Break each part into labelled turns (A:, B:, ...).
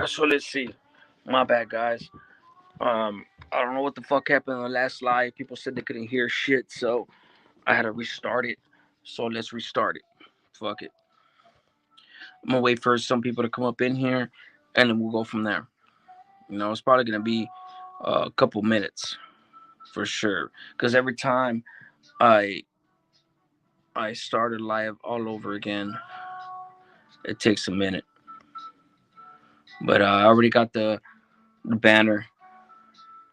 A: So let's see. My bad, guys. I don't know what the fuck happened on the last live. People said they couldn't hear shit, so I had to restart it. So let's restart it. Fuck it. I'm gonna wait for some people to come up in here, and then we'll go from there. It's probably gonna be a couple minutes for sure. Because every time I I started live all over again, it takes a minute. But I already got the banner,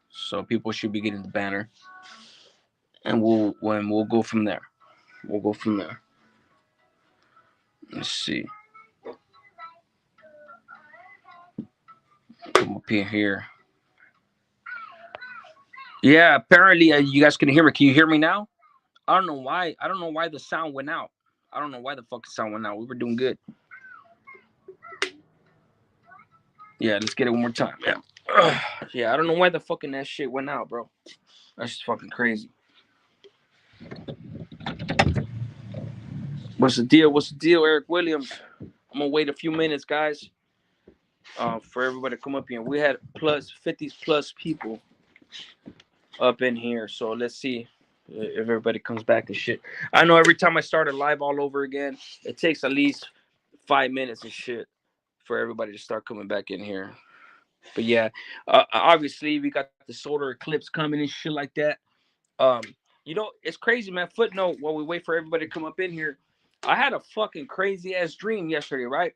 A: so people should be getting the banner, and we'll go from there. We'll go from there. Let's see. Come up here. Yeah, apparently you guys can hear me. Can you hear me now? I don't know why. I don't know why the sound went out. I don't know why the fucking sound went out. We were doing good. Yeah, let's get it one more time. Yeah. Yeah, I don't know why the fucking that shit went out, bro. That's just fucking crazy. What's the deal? What's the deal, Eric Williams? I'm gonna wait a few minutes, guys, for everybody to come up here. We had plus 50 plus people up in here, so let's see if everybody comes back and shit. I know every time I start a live all over again, it takes at least 5 minutes and shit for everybody to start coming back in here. But yeah, obviously we got the solar eclipse coming and shit like that. Um, it's crazy, man. Footnote: while we wait for everybody to come up in here, I had a fucking crazy ass dream yesterday, right?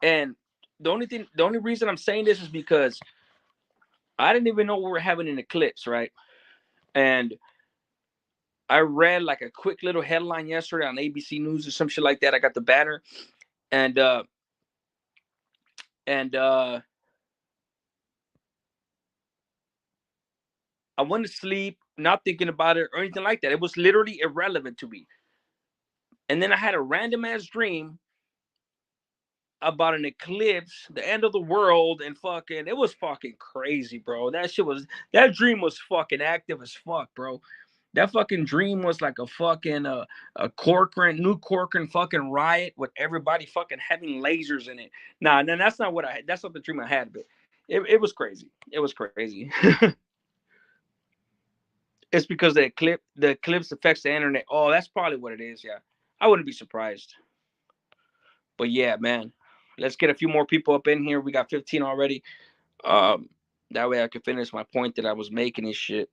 A: And the only reason I'm saying this is because I didn't even know we were having an eclipse, right? And I read like a quick little headline yesterday on ABC News or some shit like that. I got the banner, and and I went to sleep, not thinking about it or anything like that. It was literally irrelevant to me. And then I had a random ass dream about an eclipse, the end of the world, and fucking, it was fucking crazy, bro. That dream was fucking active as fuck, bro. That fucking dream was like a fucking a New Corcoran fucking riot with everybody fucking having lasers in it. Nah, no, that's not the dream I had, but it was crazy. It was crazy. It's because the eclipse affects the internet. Oh, that's probably what it is. Yeah, I wouldn't be surprised. But yeah, man, let's get a few more people up in here. We got 15 already. Um, that way I can finish my point that I was making and shit.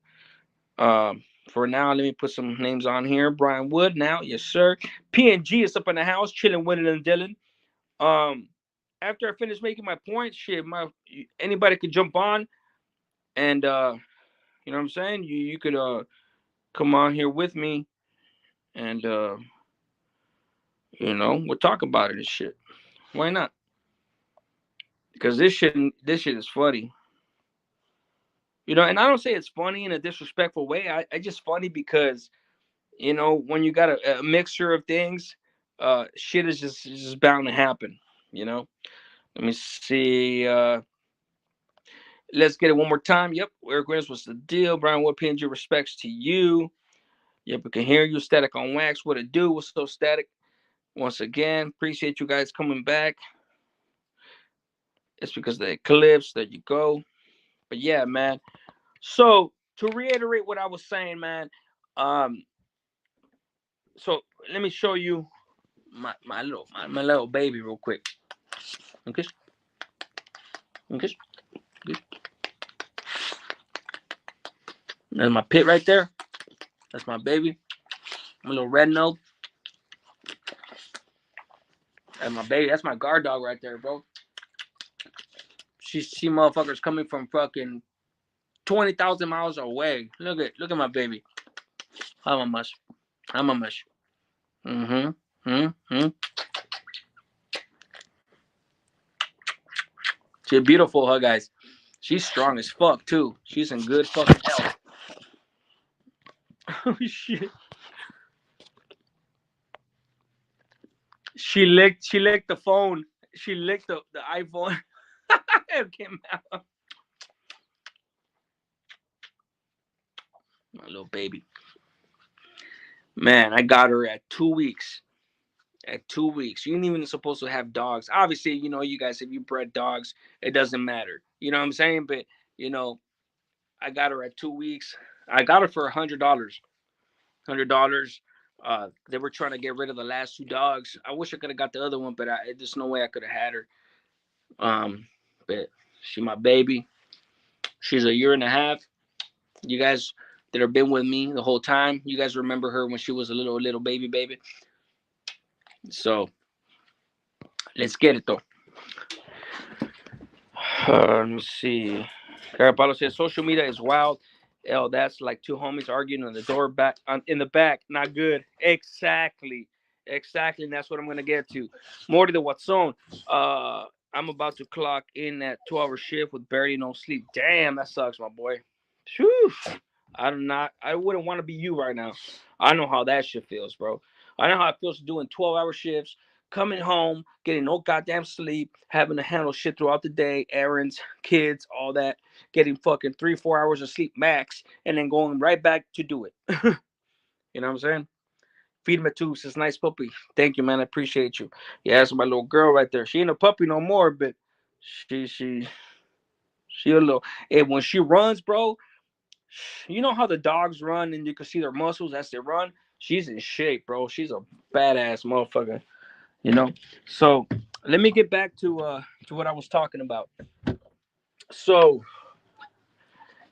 A: For now, let me put some names on here. Brian Wood now, yes sir. PNG is up in the house, chilling with it and Dylan. After I finish making my point, shit, anybody could jump on, and you know what I'm saying. You could come on here with me, and we'll talk about it and shit. Why not? Because this shit is funny. And I don't say it's funny in a disrespectful way. I just funny because when you got a mixture of things, shit is just bound to happen. You know. Let me see. Let's get it one more time. Yep. Eric Williams, what's the deal? Brian, what PNG respects to you? Yep, we can hear you. Static on wax. What it do? What's so static? Once again, appreciate you guys coming back. It's because of the eclipse. There you go. But yeah, man. So to reiterate what I was saying, man. So let me show you my little baby real quick. Okay. Okay. There's my pit right there. That's my baby. My little red nose. That's my baby. That's my guard dog right there, bro. She motherfuckers coming from fucking 20,000 miles away. Look at my baby. I'm a mush. She's beautiful, huh, guys? She's strong as fuck too. She's in good fucking health. Oh shit. She licked the phone. She licked the iPhone. It came out. My little baby. Man, I got her at 2 weeks. At 2 weeks. You ain't even supposed to have dogs. Obviously, you guys, if you bred dogs, it doesn't matter. You know what I'm saying? But, you know, I got her at 2 weeks. I got her for $100. $100. They were trying to get rid of the last two dogs. I wish I could have got the other one, but there's no way I could have had her. But she my baby. She's a year and a half. You guys that have been with me the whole time, you guys remember her when she was a little baby. So let's get it though. Let me see. Carapalo says social media is wild. Hell, that's like two homies arguing on the door back in the back. Not good. Exactly. And that's what I'm gonna get to. More to the what's on. I'm about to clock in that 12-hour shift with barely no sleep. Damn, that sucks, my boy. Whew. I'm not. I wouldn't want to be you right now. I know how that shit feels, bro. I know how it feels doing 12-hour shifts, coming home, getting no goddamn sleep, having to handle shit throughout the day, errands, kids, all that, getting fucking 3-4 hours of sleep max, and then going right back to do it. You know what I'm saying? Feed him a tube, says nice puppy. Thank you, man. I appreciate you. Yeah, that's my little girl right there. She ain't a puppy no more, but she a little. And when she runs, bro, you know how the dogs run and you can see their muscles as they run. She's in shape, bro. She's a badass motherfucker. You know. So let me get back to what I was talking about. So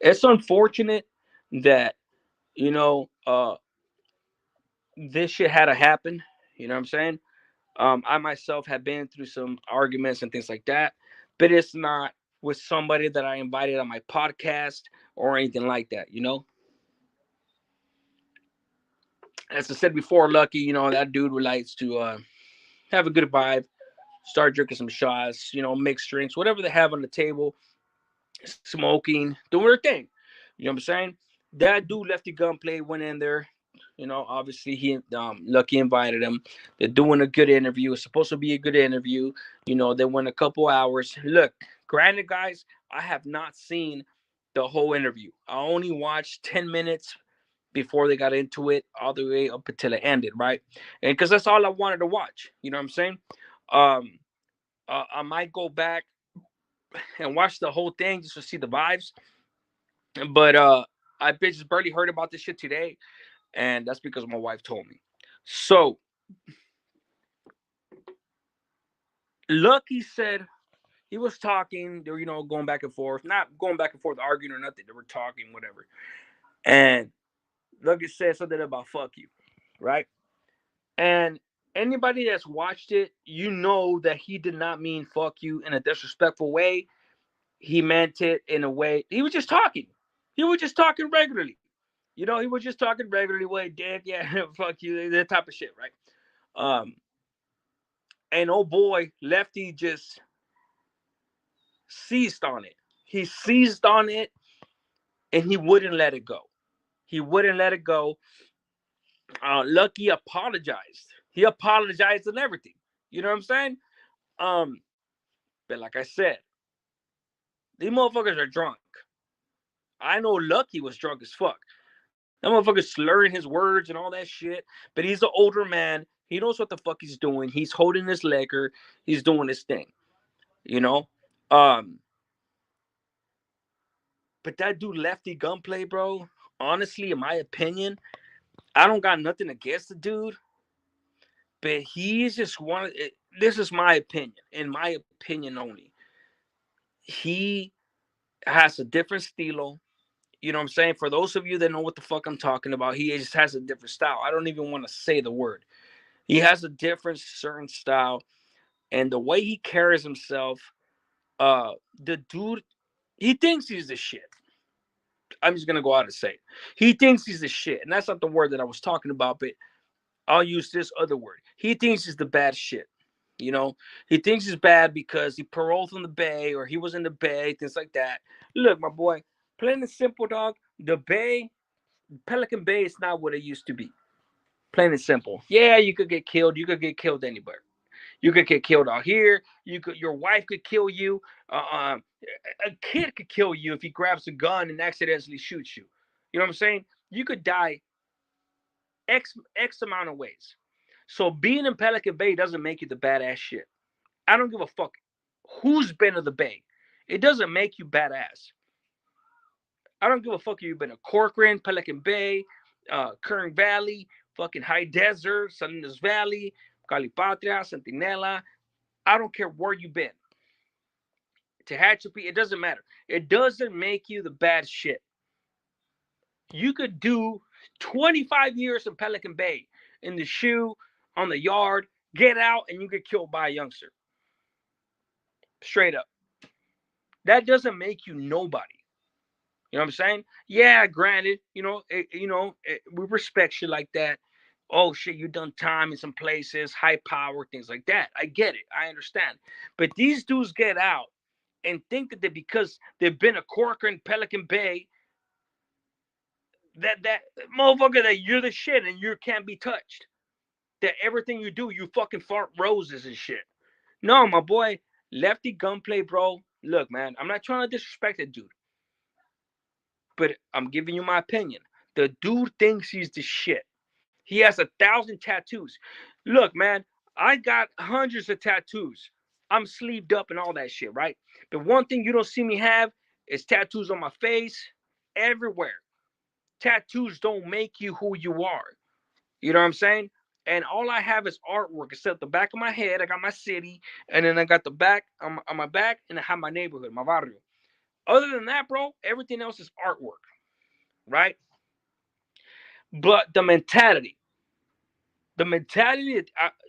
A: it's unfortunate that you know this shit had to happen. You know what I'm saying? I myself have been through some arguments and things like that, but it's not with somebody that I invited on my podcast or anything like that. You know, as I said before, Lucky, that dude likes to have a good vibe, start drinking some shots, mixed drinks, whatever they have on the table, smoking, doing their thing. You know what I'm saying? That dude, Lefty Gunplay, went in there. Obviously he Lucky invited him. They're doing a good interview. It's supposed to be a good interview. They went a couple hours. Look, granted, guys, I have not seen the whole interview. I only watched 10 minutes before they got into it, all the way up until it ended, right? And because that's all I wanted to watch. You know what I'm saying? Um, I might go back and watch the whole thing just to see the vibes. But I just barely heard about this shit today, and that's because my wife told me. So Lucky said he was talking. They were, going back and forth, not going back and forth, arguing or nothing. They were talking, whatever. And Lucky said something about "fuck you," right? And anybody that's watched it, you know that he did not mean "fuck you" in a disrespectful way. He meant it in a way. He was just talking. He was just talking regularly. He was just talking regularly. Way, dick, yeah, fuck you, that type of shit, right? Um, and oh boy, Lefty just seized on it. He seized on it, and he wouldn't let it go. He wouldn't let it go. Lucky apologized. He apologized and everything. You know what I'm saying? Um, but like I said, these motherfuckers are drunk. I know Lucky was drunk as fuck. That motherfucker's slurring his words and all that shit. But he's an older man. He knows what the fuck he's doing. He's holding his liquor. He's doing his thing. You know? Um, but that dude Lefty Gunplay, bro, honestly, in my opinion, I don't got nothing against the dude. But he's just one. This is my opinion. In my opinion only, he has a different stilo. You know what I'm saying? For those of you that know what the fuck I'm talking about, he just has a different style. I don't even want to say the word. He has a different certain style, and the way he carries himself, the dude, he thinks he's the shit. I'm just gonna go out and say it. He thinks he's the shit, and that's not the word that I was talking about, but I'll use this other word. He thinks he's the bad shit. He thinks he's bad because he paroled from the Bay or he was in the Bay, things like that. Look, my boy, plain and simple, dog. The Bay, Pelican Bay is not what it used to be. Plain and simple. Yeah, you could get killed. You could get killed anywhere. You could get killed out here. Your wife could kill you. A kid could kill you if he grabs a gun and accidentally shoots you. You know what I'm saying? You could die x amount of ways. So being in Pelican Bay doesn't make you the badass shit. I don't give a fuck who's been to the Bay. It doesn't make you badass. I don't give a fuck if you've been to Corcoran, Pelican Bay, Kern Valley, fucking High Desert, Salinas Valley, Calipatria, Centinela. I don't care where you've been. Tehachapi, it doesn't matter. It doesn't make you the bad shit. You could do 25 years in Pelican Bay in the shoe, on the yard, get out, and you get killed by a youngster. Straight up. That doesn't make you nobody. You know what I'm saying? Yeah, granted, we respect shit like that. Oh shit, you done time in some places, high power, things like that. I get it. I understand. But these dudes get out and think that because they've been a Corker in Pelican Bay, that motherfucker, that you're the shit and you can't be touched. That everything you do, you fucking fart roses and shit. No, my boy, Lefty Gunplay, bro. Look, man, I'm not trying to disrespect that dude, but I'm giving you my opinion. The dude thinks he's the shit. He has 1,000 tattoos. Look, man, I got hundreds of tattoos. I'm sleeved up and all that shit, right? But one thing you don't see me have is tattoos on my face, everywhere. Tattoos don't make you who you are. You know what I'm saying? And all I have is artwork, except the back of my head. I got my city, and then I got the back on my back, and I have my neighborhood, my barrio. Other than that, bro, everything else is artwork, right? But the mentality,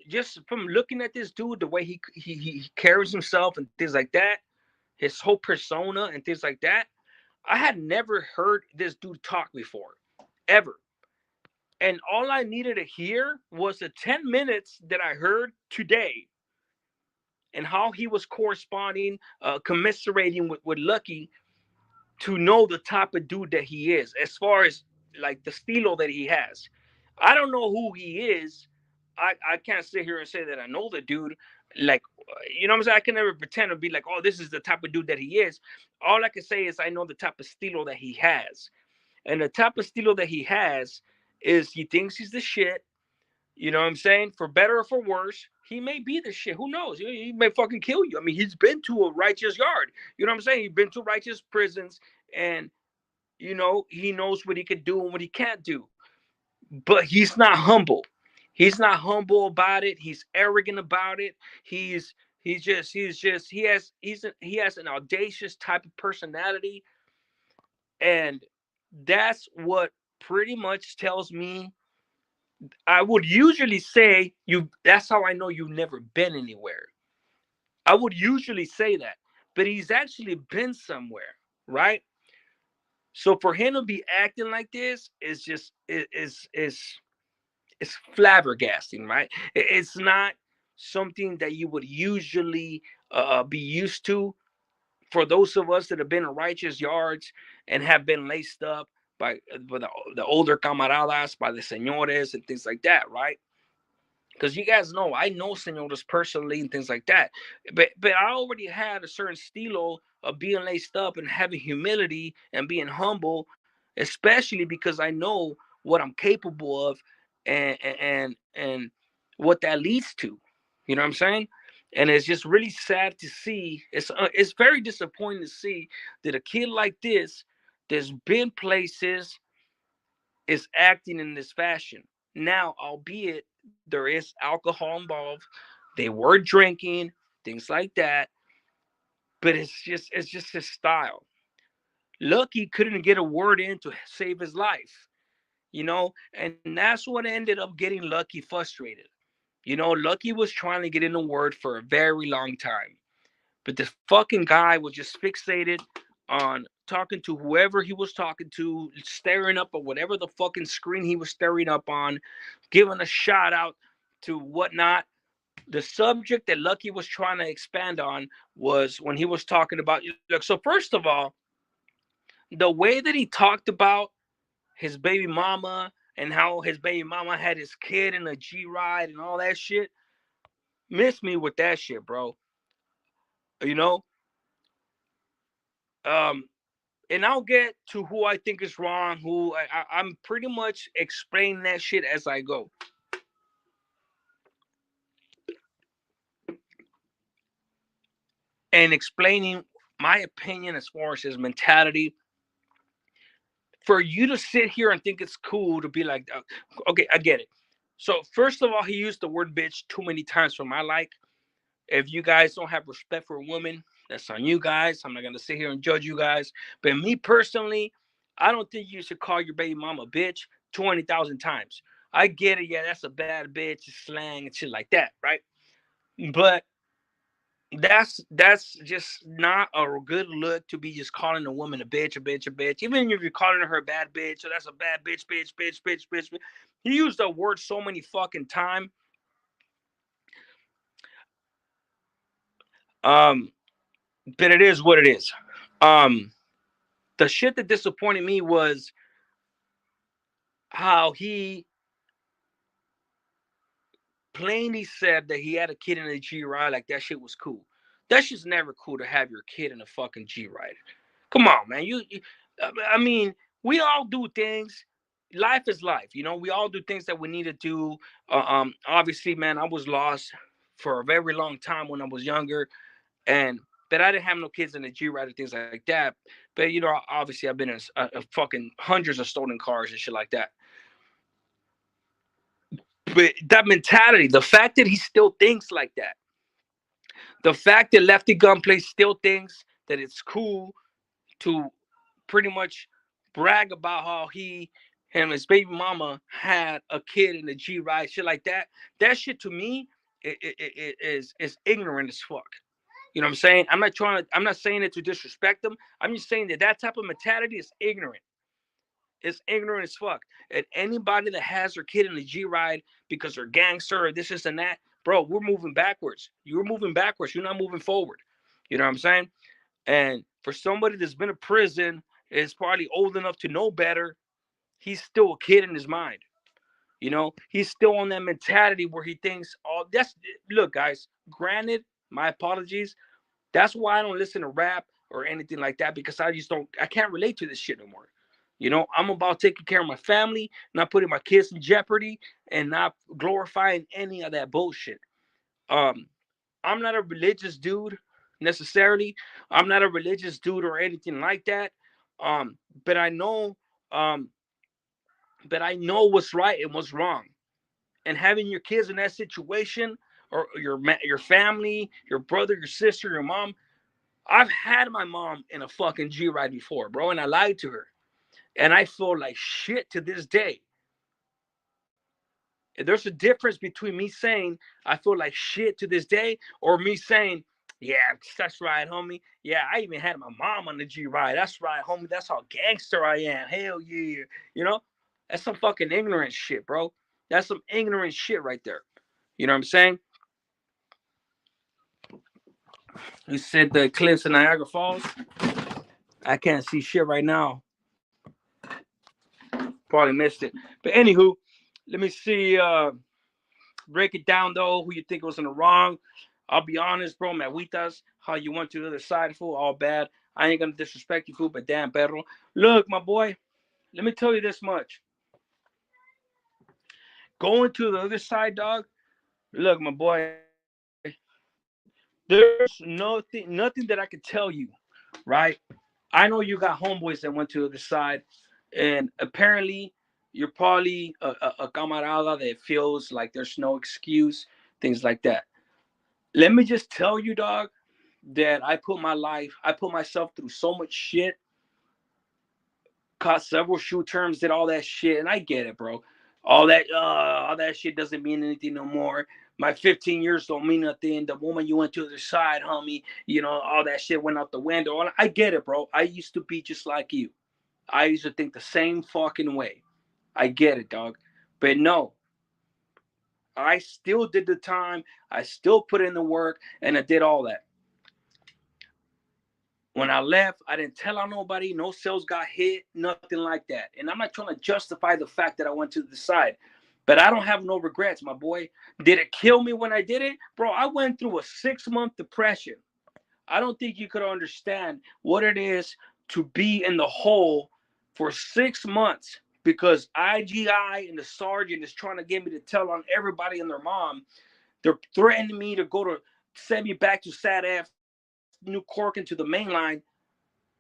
A: just from looking at this dude, the way he carries himself and things like that, his whole persona and things like that, I had never heard this dude talk before, ever. And all I needed to hear was the 10 minutes that I heard today and how he was corresponding, commiserating with Lucky, to know the type of dude that he is, as far as like the stilo that he has. I don't know who he is. I can't sit here and say that I know the dude. Like, you know what I'm saying? I can never pretend to be like, oh, this is the type of dude that he is. All I can say is I know the type of stilo that he has. And the type of stilo that he has is he thinks he's the shit. You know what I'm saying? For better or for worse, he may be the shit. Who knows? He may fucking kill you. I mean, he's been to a righteous yard. You know what I'm saying? He's been to righteous prisons, and he knows what he could do and what he can't do. But he's not humble. He's not humble about it. He's arrogant about it. He has an audacious type of personality, and that's what pretty much tells me. I would usually say you. That's how I know you've never been anywhere. I would usually say that, but he's actually been somewhere, right? So for him to be acting like this is just is flabbergasting, right? It's not something that you would usually be used to. For those of us that have been in righteous yards and have been laced up by the older camaradas, by the señores and things like that, right? Because you guys know I know senores personally and things like that. But I already had a certain stilo of being laced up and having humility and being humble, especially because I know what I'm capable of, and what that leads to. You know what I'm saying? And it's just really sad to see. It's very disappointing to see that a kid like this, there's been places, is acting in this fashion. Now, albeit there is alcohol involved, they were drinking, things like that, but it's just his style. Lucky couldn't get a word in to save his life, and that's what ended up getting Lucky frustrated. Lucky was trying to get in a word for a very long time. But this fucking guy was just fixated on talking to whoever he was talking to, staring up at whatever the fucking screen he was staring up on, giving a shout out to whatnot. The subject that Lucky was trying to expand on was when he was talking about, look, so first of all, the way that he talked about his baby mama and how his baby mama had his kid in a G ride and all that shit, miss me with that shit, bro. You know, um, and I'll get to who I think is wrong. Who I'm pretty much explaining that shit as I go. and explaining my opinion as far as his mentality. For you to sit here and think it's cool to be like, okay, I get it. So first of all, he used the word bitch too many times for my like. If you guys don't have respect for women, that's on you guys. I'm not gonna sit here and judge you guys. But me personally, I don't think you should call your baby mama bitch 20,000 times. I get it, yeah, that's a bad bitch, slang and shit like that, right? But that's just not a good look to be just calling a woman a bitch, a bitch, a bitch. Even if you're calling her a bad bitch, so that's a bad bitch, bitch, bitch, bitch, bitch. He used that word so many fucking time. Um, but it is what it is. Um, the shit that disappointed me was how he plainly said that he had a kid in a G ride. Like that shit was cool. That shit's never cool to have your kid in a fucking G ride. Come on, man. I mean, we all do things. Life is life, you know. We all do things that we need to do. Obviously, man, I was lost for a very long time when I was younger, and but I didn't have no kids in the G ride or things like that. But you know, obviously, I've been in a fucking hundreds of stolen cars and shit like that. But that mentality, the fact that he still thinks like that, the fact that Lefty Gunplay still thinks that it's cool to pretty much brag about how he and his baby mama had a kid in the G ride, shit like that. That shit to me is ignorant as fuck. You know what I'm saying? I'm not saying it to disrespect them. I'm just saying that that type of mentality is ignorant. It's ignorant as fuck. And anybody that has their kid in the G ride because they're gangster or this and that, bro, we're moving backwards. You're moving backwards. You're not moving forward. You know what I'm saying? And for somebody that's been in prison, is probably old enough to know better, he's still a kid in his mind. You know, he's still on that mentality where he thinks, oh, that's look, guys, granted, my apologies. That's why I don't listen to rap or anything like that because I can't relate to this shit no more. You know, I'm about taking care of my family, not putting my kids in jeopardy, and not glorifying any of that bullshit. Um, I'm not a religious dude necessarily. I'm not a religious dude or anything like that. Um, but I know, um, but I know what's right and what's wrong. And having your kids in that situation, or your family, your brother, your sister, your mom. I've had my mom in a fucking G ride before, bro, and I lied to her, and I feel like shit to this day. There's a difference between me saying I feel like shit to this day or me saying, yeah, that's right, homie. Yeah, I even had my mom on the G ride. That's right, homie. That's how gangster I am. Hell yeah. You know, that's some fucking ignorant shit, bro. That's some ignorant shit right there. You know what I'm saying? You said the eclipse in Niagara Falls. I can't see shit right now. Probably missed it. But anywho, let me see. Break it down though. Who you think was in the wrong? I'll be honest, bro. Maguitas, how you went to the other side, fool. All bad. I ain't gonna disrespect you, fool. But damn, perro. Look, my boy. Let me tell you this much. Going to the other side, dog. Look, my boy. There's nothing that I can tell you, right? I know you got homeboys that went to the other side, and apparently you're probably a camarada that feels like there's no excuse, things like that. Let me just tell you, dog, that I put myself through so much shit, caught several shoe terms, did all that shit, and I get it, bro. All that shit doesn't mean anything no more. My 15 years don't mean nothing. The woman you went to the side, homie, you know, all that shit went out the window. I get it, bro. I used to be just like you. I used to think the same fucking way. I get it, dog. But no, I still did the time. I still put in the work, and I did all that. When I left, I didn't tell on nobody. No sales got hit, nothing like that. And I'm not trying to justify the fact that I went to the side, but I don't have no regrets, my boy. Did it kill me when I did it? Bro, I went through a 6-month depression. I don't think you could understand what it is to be in the hole for 6 months because IGI and the sergeant is trying to get me to tell on everybody and their mom. They're threatening me to go to send me back to SAT F new cork into the main line.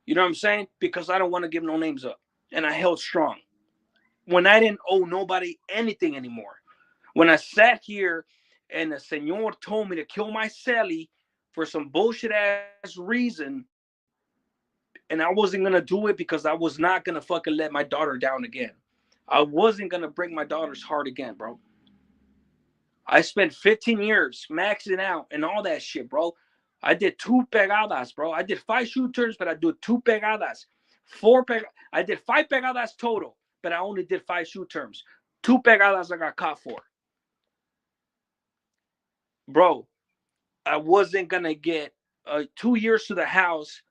A: You know what I'm saying? Because I don't want to give no names up. And I held strong. When I didn't owe nobody anything anymore. When I sat here and the senor told me to kill my celly for some bullshit ass reason, and I wasn't gonna do it because I was not gonna fucking let my daughter down again. I wasn't gonna break my daughter's heart again, bro. I spent 15 years maxing out and all that shit, bro. I did 2 pegadas, bro. I did 5 shooters, but I did 2 pegadas. I did 5 pegadas total, but I only did 5 shooters. 2 pegadas I got caught for. Bro, I wasn't gonna get 2 years to the house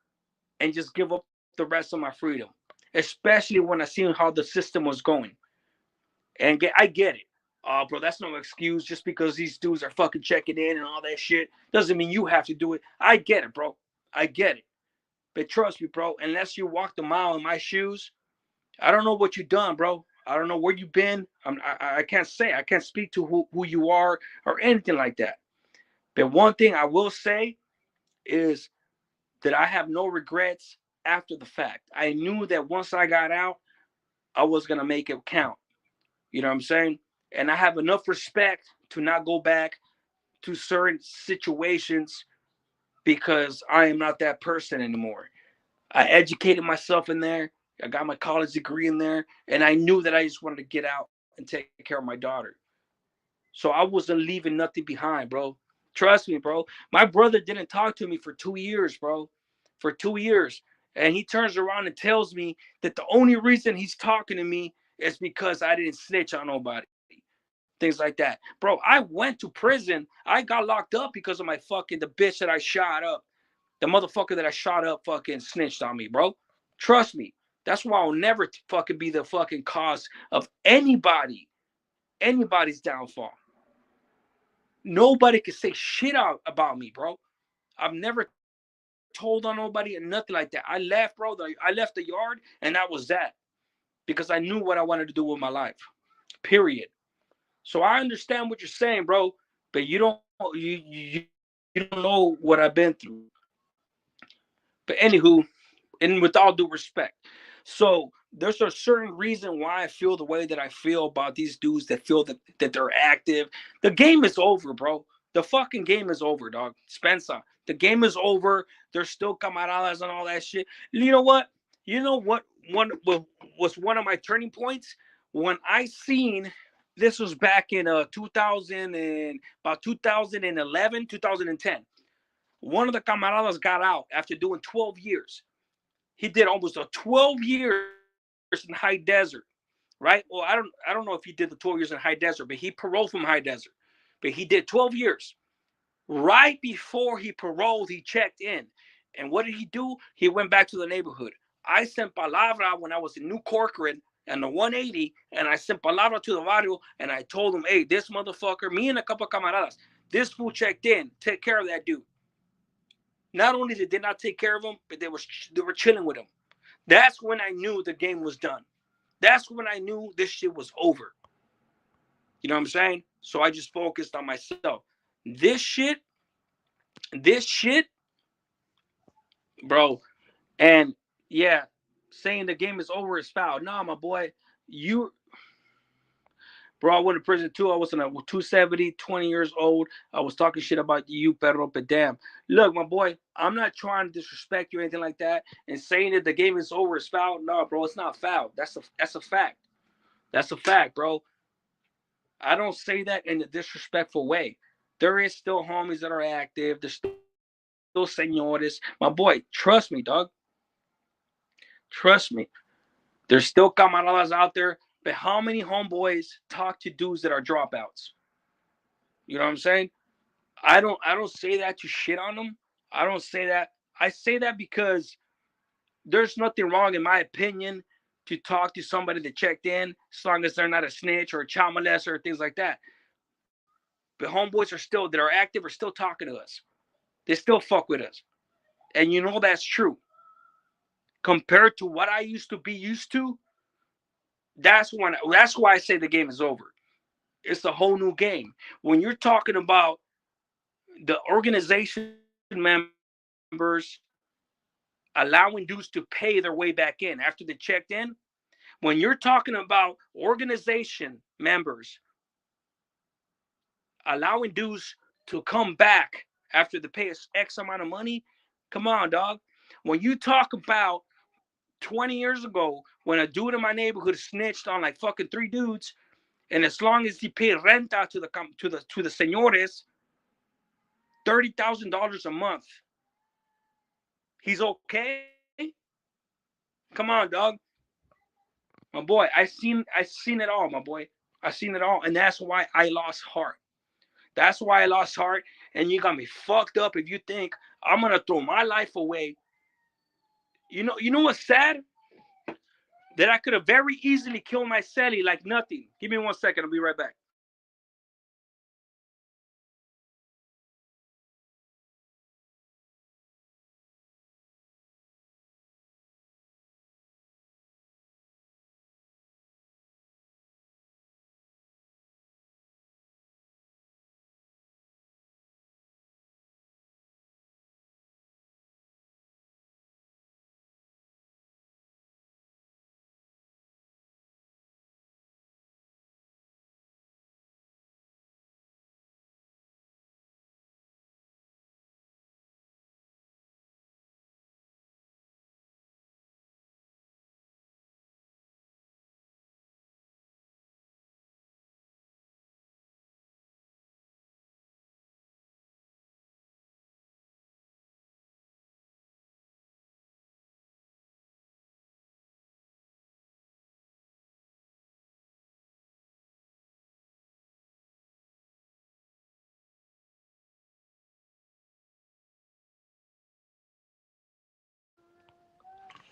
A: and just give up the rest of my freedom, especially when I seen how the system was going. I get it. Bro, that's no excuse. Just because these dudes are fucking checking in and all that shit doesn't mean you have to do it. I get it, bro. I get it. But trust me, bro, unless you walked a mile in my shoes, I don't know what you've done, bro. I don't know where you've been. I can't say. I can't speak to who you are or anything like that. But one thing I will say is that I have no regrets after the fact. I knew that once I got out, I was going to make it count. You know what I'm saying? And I have enough respect to not go back to certain situations because I am not that person anymore. I educated myself in there. I got my college degree in there. And I knew that I just wanted to get out and take care of my daughter. So I wasn't leaving nothing behind, bro. Trust me, bro. My brother didn't talk to me for 2 years, bro. For 2 years. And he turns around and tells me that the only reason he's talking to me is because I didn't snitch on nobody. Things like that. Bro, I went to prison. I got locked up because of my fucking, the bitch that I shot up. The motherfucker that I shot up fucking snitched on me, bro. Trust me. That's why I'll never fucking be the fucking cause of anybody's downfall. Nobody can say shit out about me, bro. I've never told on nobody and nothing like that. I left, bro. I left the yard and that was that because I knew what I wanted to do with my life. Period. So I understand what you're saying, bro, but you don't know what I've been through. But anywho, and with all due respect, so there's a certain reason why I feel the way that I feel about these dudes that feel that they're active. The game is over, bro. The fucking game is over, dog. Spencer, the game is over. There's still camaradas and all that shit. You know what? You know what? One was one of my turning points when I seen this was back in 2000 and about 2011, 2010. One of the camaradas got out after doing 12 years. He did almost a 12 years in high desert, right? Well, I don't know if he did the 12 years in high desert, but he paroled from high desert. But he did 12 years. Right before he paroled, he checked in. And what did he do? He went back to the neighborhood. I sent palabra when I was in New Corcoran and the 180, and I sent palabra to the barrio, and I told him, hey, this motherfucker, me and a couple of camaradas, this fool checked in. Take care of that dude. Not only did they not take care of him, but they were chilling with him. That's when I knew the game was done. That's when I knew this shit was over. You know what I'm saying? So I just focused on myself. This shit, this shit, bro. And yeah, saying the game is over is foul. Nah, my boy, you, bro, I went to prison too. I was in a 270, 20 years old. I was talking shit about you, Pedro, but damn. Look, my boy, I'm not trying to disrespect you or anything like that. And saying that the game is over is foul. No, bro, it's not foul. That's a fact. That's a fact, bro. I don't say that in a disrespectful way. There is still homies that are active. There's still senores. My boy, trust me, dog. Trust me. There's still camaradas out there. But how many homeboys talk to dudes that are dropouts? You know what I'm saying? I don't say that to shit on them. I don't say that. I say that because there's nothing wrong, in my opinion, to talk to somebody that checked in, as long as they're not a snitch or a child molester or things like that. But homeboys that are active are still talking to us. They still fuck with us. And you know that's true. Compared to what I used to be used to, that's why I say the game is over. It's a whole new game. When you're talking about the organization members allowing dudes to pay their way back in after they checked in. When you're talking about organization members allowing dudes to come back after they pay us X amount of money, come on, dog. When you talk about 20 years ago, when a dude in my neighborhood snitched on like fucking 3 dudes, and as long as he paid renta to the señores, $30,000 a month, he's okay. Come on, dog. My boy, I seen it all, my boy. I seen it all, and that's why I lost heart. That's why I lost heart, and you got me fucked up if you think I'm gonna throw my life away. You know what's sad? That I could have very easily killed my celly like nothing. Give me 1 second, I'll be right back.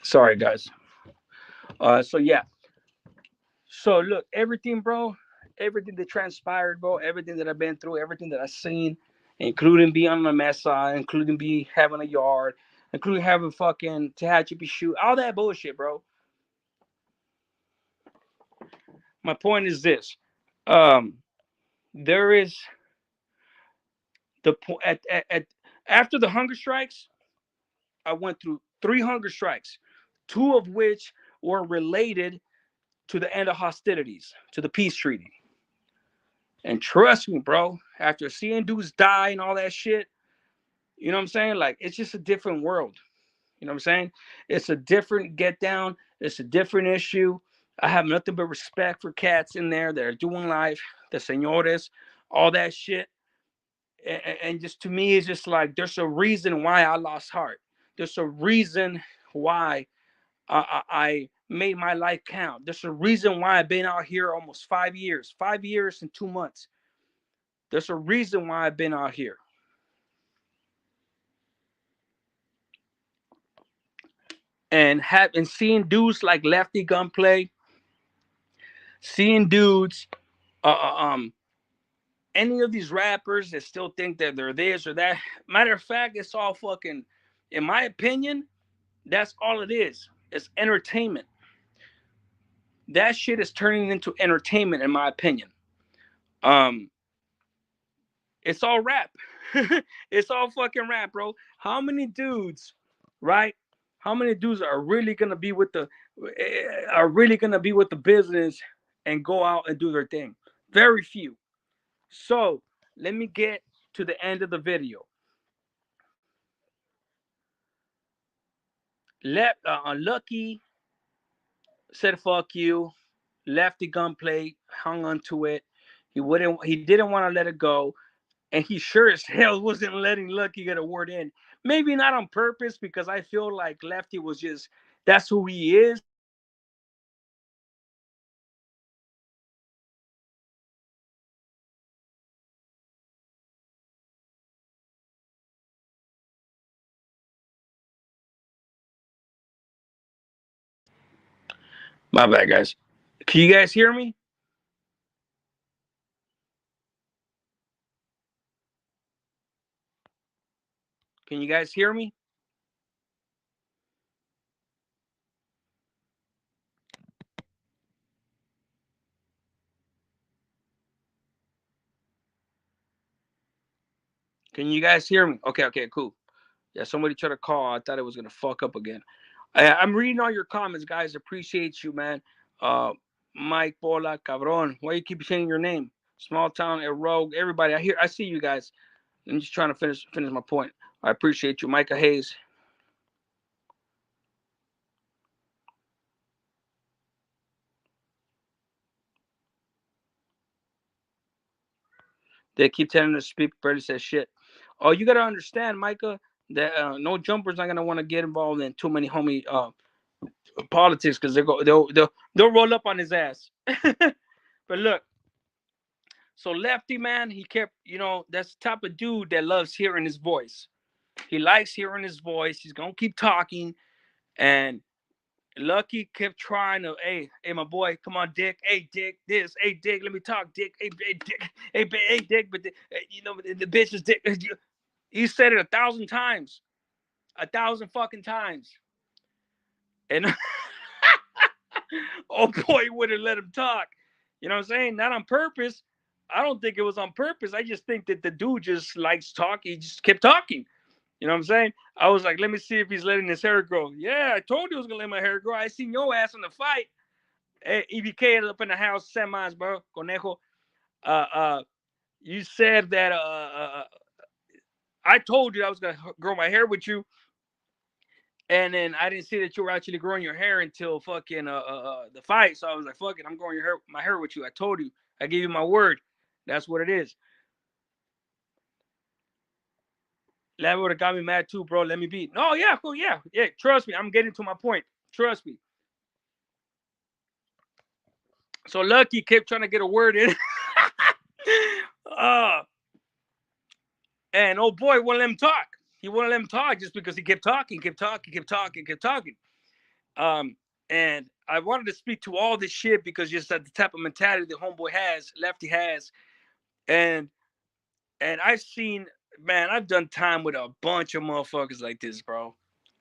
A: Sorry, guys. So yeah. So look, everything, bro, everything that transpired, bro, everything that I've been through, everything that I've seen, including being on the mesa, including be having a yard, including having fucking Tehachapi shoot, all that bullshit, bro. My point is this: um, there is the point at after the hunger strikes. I went through 3 hunger strikes, 2 of which were related to the end of hostilities, to the peace treaty. And trust me, bro, after seeing dudes die and all that shit, you know what I'm saying? Like, it's just a different world. You know what I'm saying? It's a different get down. It's a different issue. I have nothing but respect for cats in there that are doing life, the senores, all that shit. And just to me, it's just like there's a reason why I lost heart. There's a reason why I made my life count. There's a reason why I've been out here almost 5 years, 5 years and 2 months. There's a reason why I've been out here. And seeing dudes like Lefty Gunplay, seeing dudes, uh, uh, um, any of these rappers that still think that they're this or that. Matter of fact, it's all fucking, in my opinion, that's all it is. It's entertainment. That shit is turning into entertainment, in my opinion. Um, it's all rap. It's all fucking rap, bro. How many dudes, right? How many dudes are really gonna be with the business and go out and do their thing? Very few. So let me get to the end of the video. Lucky said fuck you. Lefty Gunplay hung on to it. He didn't want to let it go. And he sure as hell wasn't letting Lucky get a word in. Maybe not on purpose, because I feel like Lefty was just, that's who he is. My bad, guys. Can you guys hear me? Can you guys hear me? Can you guys hear me? Okay, okay, cool. Yeah, somebody tried to call. I thought it was gonna fuck up again. I'm reading all your comments, guys. Appreciate you, man. Uh, Mike Bola Cabron. Why you keep saying your name? Small town, a rogue. Everybody, I see you guys. I'm just trying to finish my point. I appreciate you, Micah Hayes. They keep telling us to speak, barely says shit. Oh, you gotta understand, Micah, that no jumper's not gonna want to get involved in too many homie politics because they'll roll up on his ass. But look, so Lefty, man, he kept, that's the type of dude that loves hearing his voice. He likes hearing his voice. He's gonna keep talking, and Lucky kept trying to, hey, my boy, come on, Dick. Hey, Dick, this. Hey, Dick, let me talk, Dick. Hey, Dick. Hey, Dick, but the bitch is Dick. He said it 1,000 times, 1,000 fucking times, and oh boy, wouldn't let him talk. You know what I'm saying? Not on purpose. I don't think it was on purpose. I just think that the dude just likes talking. He just kept talking. You know what I'm saying? I was like, let me see if he's letting his hair grow. Yeah, I told you I was gonna let my hair grow. I seen your ass in the fight. Hey, EBK up in the house, semis, bro. Conejo. You said that I told you I was gonna grow my hair with you, and then I didn't see that you were actually growing your hair until fucking the fight. So I was like, fuck it, I'm growing my hair with you. I told you. I gave you my word. That's what it is. That would have got me mad too, bro. Let me be. No, yeah, cool, yeah. Trust me, I'm getting to my point. Trust me. So Lucky kept trying to get a word in. uh, and oh boy, wouldn't let him talk. He wouldn't let him talk just because he kept talking, kept talking, kept talking, kept talking. Um, and I wanted to speak to all this shit because just that the type of mentality the homeboy has, Lefty has, and I've seen, man, I've done time with a bunch of motherfuckers like this, bro.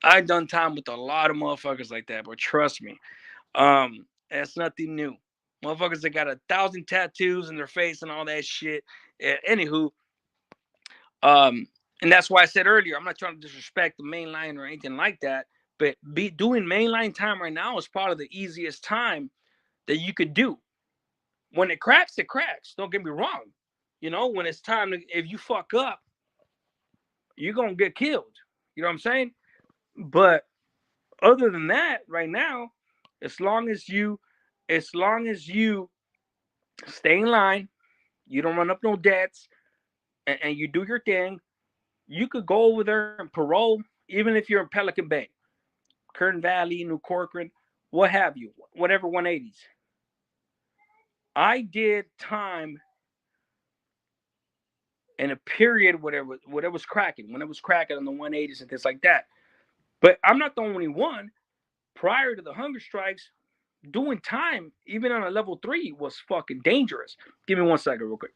A: I've done time with a lot of motherfuckers like that, bro. Trust me. That's nothing new. Motherfuckers that got 1,000 tattoos in their face and all that shit. Anywho, um, and that's why I said earlier, I'm not trying to disrespect the main line or anything like that, but doing mainline time right now is probably the easiest time that you could do. When it cracks, it cracks. Don't get me wrong. When it's time to, if you fuck up, you're gonna get killed. You know what I'm saying? But other than that, right now, as long as you, as long as you stay in line, you don't run up no debts, and you do your thing, you could go over there and parole, even if you're in Pelican Bay, Kern Valley, New Corcoran, what have you, whatever 180s. I did time in a period where it was cracking, when it was cracking on the 180s and things like that. But I'm not the only one. Prior to the hunger strikes, doing time, even on a level 3, was fucking dangerous. Give me 1 second, real quick.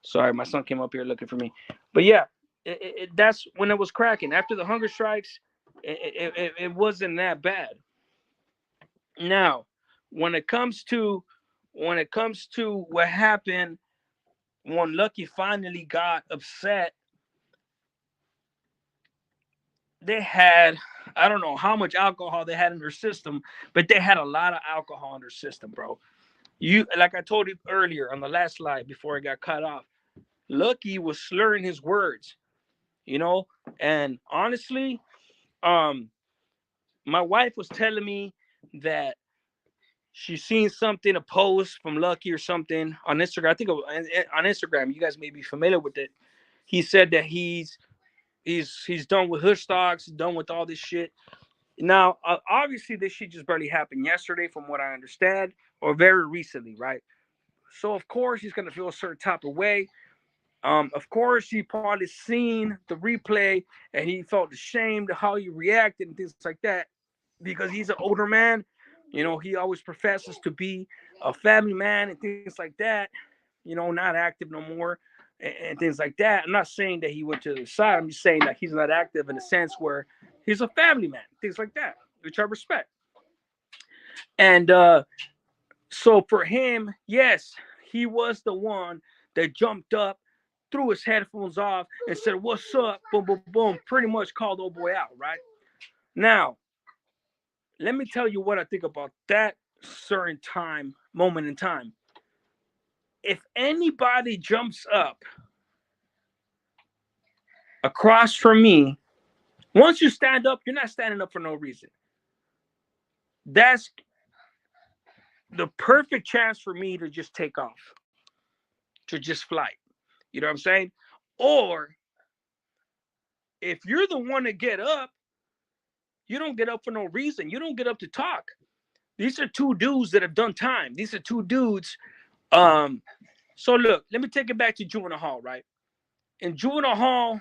A: Sorry, my son came up here looking for me. But yeah, that's when it was cracking. After the hunger strikes, it wasn't that bad. Now, when it comes to what happened when Lucky finally got upset, they had, I don't know how much alcohol they had in their system, but they had a lot of alcohol in their system, bro. You, like I told you earlier on the last slide before I got cut off, Lucky was slurring his words, you know, and honestly, um, my wife was telling me that she seen something, a post from Lucky or something on Instagram. I think on Instagram, you guys may be familiar with it. He said that he's done with hoodstocks, done with all this shit. Now, obviously, this shit just barely happened yesterday, from what I understand, or very recently, right? So, of course, he's gonna feel a certain type of way. Of course, he probably seen the replay and he felt ashamed of how he reacted and things like that, because he's an older man. He always professes to be a family man and things like that. Not active no more. and things like that. I'm not saying that he went to the side. I'm just saying that he's not active in a sense where he's a family man, things like that, which I respect. And so for him, yes, he was the one that jumped up, threw his headphones off, and said, "What's up?" Boom, boom, boom. Pretty much called old boy out, right? Now, let me tell you what I think about that certain moment in time. If anybody jumps up across from me, once you stand up, you're not standing up for no reason. That's the perfect chance for me to just take off, to just fly. You know what I'm saying? Or if you're the one to get up, you don't get up for no reason. You don't get up to talk. These are two dudes that have done time. These are two dudes. So look, let me take it back to juvenile hall, right? In juvenile hall,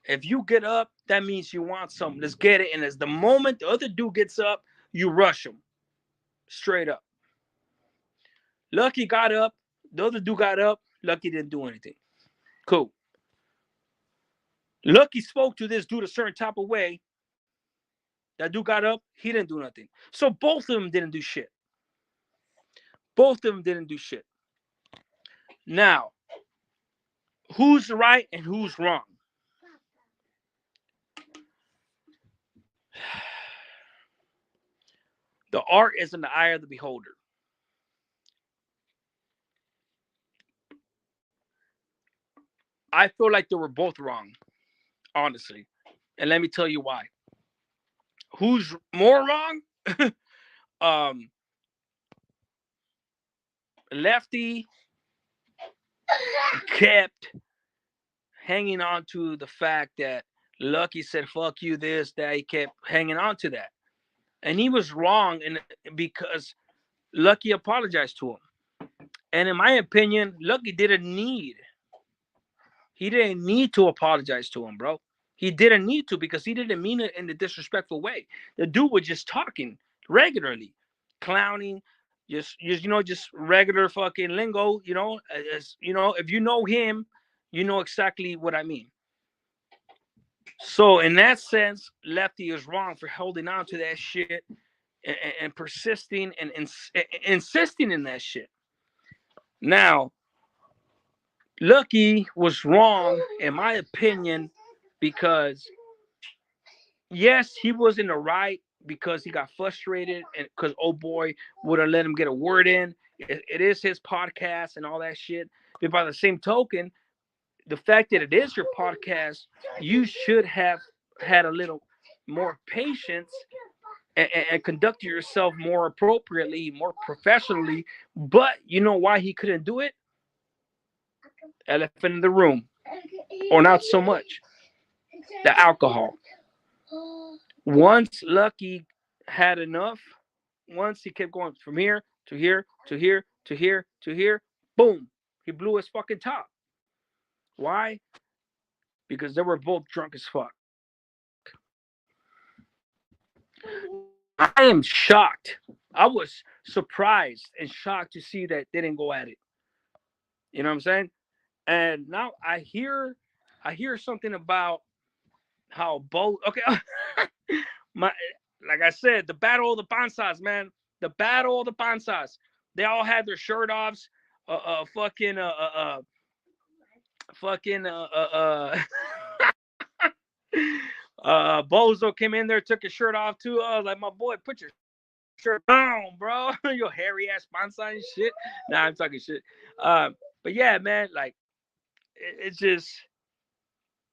A: if you get up, that means you want something. Let's get it. And as the moment the other dude gets up, you rush him straight up. Lucky got up. The other dude got up. Lucky didn't do anything. Cool. Lucky spoke to this dude a certain type of way. That dude got up. He didn't do nothing. So both of them didn't do shit. Both of them didn't do shit. Now, who's right and who's wrong? The art is in the eye of the beholder. I feel like they were both wrong, honestly. And let me tell you why. Who's more wrong? um, Lefty kept hanging on to the fact that Lucky said, fuck you, this, that. He kept hanging on to that. And he was wrong because Lucky apologized to him. And in my opinion, Lucky didn't need. He didn't need to apologize to him, bro. He didn't need to because he didn't mean it in a disrespectful way. The dude was just talking regularly, clowning, just regular fucking lingo. If you know him, you know exactly what I mean. So in that sense, Lefty is wrong for holding on to that shit and persisting and insisting in that shit. Now, Lucky was wrong, in my opinion, because yes, he was in the right because he got frustrated and because old boy wouldn't let him get a word in. It is his podcast and all that shit. But by the same token, the fact that it is your podcast, you should have had a little more patience and conduct yourself more appropriately, more professionally. But you know why he couldn't do it? Elephant in the room, or not so much. The alcohol. Once Lucky had enough, once he kept going from here to here to here to here to here, boom, he blew his fucking top. Why? Because they were both drunk as fuck. I am shocked. I was surprised and shocked to see that they didn't go at it. You know what I'm saying? And now I hear something about how both okay. my like I said, the battle of the Bansas, man. The battle of the Bansas. They all had their shirt offs. Fucking Bozo came in there, took his shirt off too. I was like, my boy, put your shirt down, bro. Your hairy ass Bansas and shit. Nah, I'm talking shit. But yeah, man, like it's just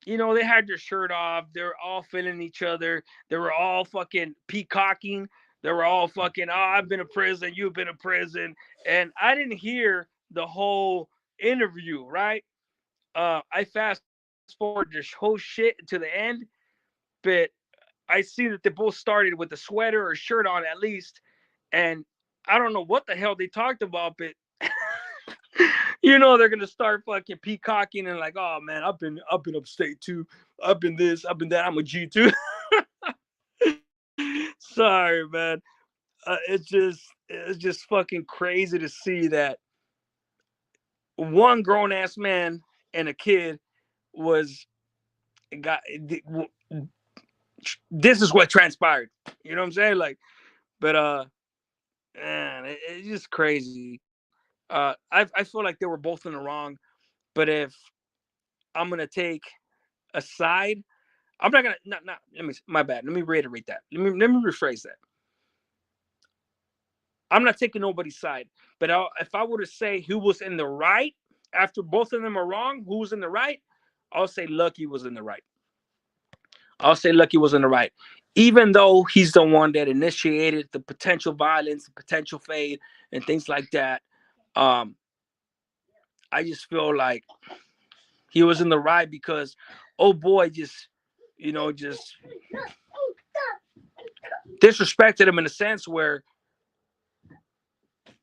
A: they had their shirt off. They were all feeling each other. They were all fucking peacocking. They were all fucking, I've been to prison. You've been to prison. And I didn't hear the whole interview, right? I fast forward this whole shit to the end. But I see that they both started with a sweater or shirt on at least. And I don't know what the hell they talked about, but they're gonna start fucking peacocking and like, oh man, I've been upstate too. I've been this, I've been that. I'm a G too. Sorry, man. It's just fucking crazy to see that one grown ass man and a kid was got. This is what transpired. You know what I'm saying? Like, but man, it's just crazy. I feel like they were both in the wrong. But if I'm gonna take a side, I'm not gonna not. Let me my bad. Let me reiterate that. Let me rephrase that. I'm not taking nobody's side. But if I were to say who was in the right after both of them are wrong, who was in the right? I'll say Lucky was in the right. I'll say Lucky was in the right. Even though he's the one that initiated the potential violence, the potential fade, and things like that. Um, I just feel like he was in the right because oh boy just just disrespected him in a sense where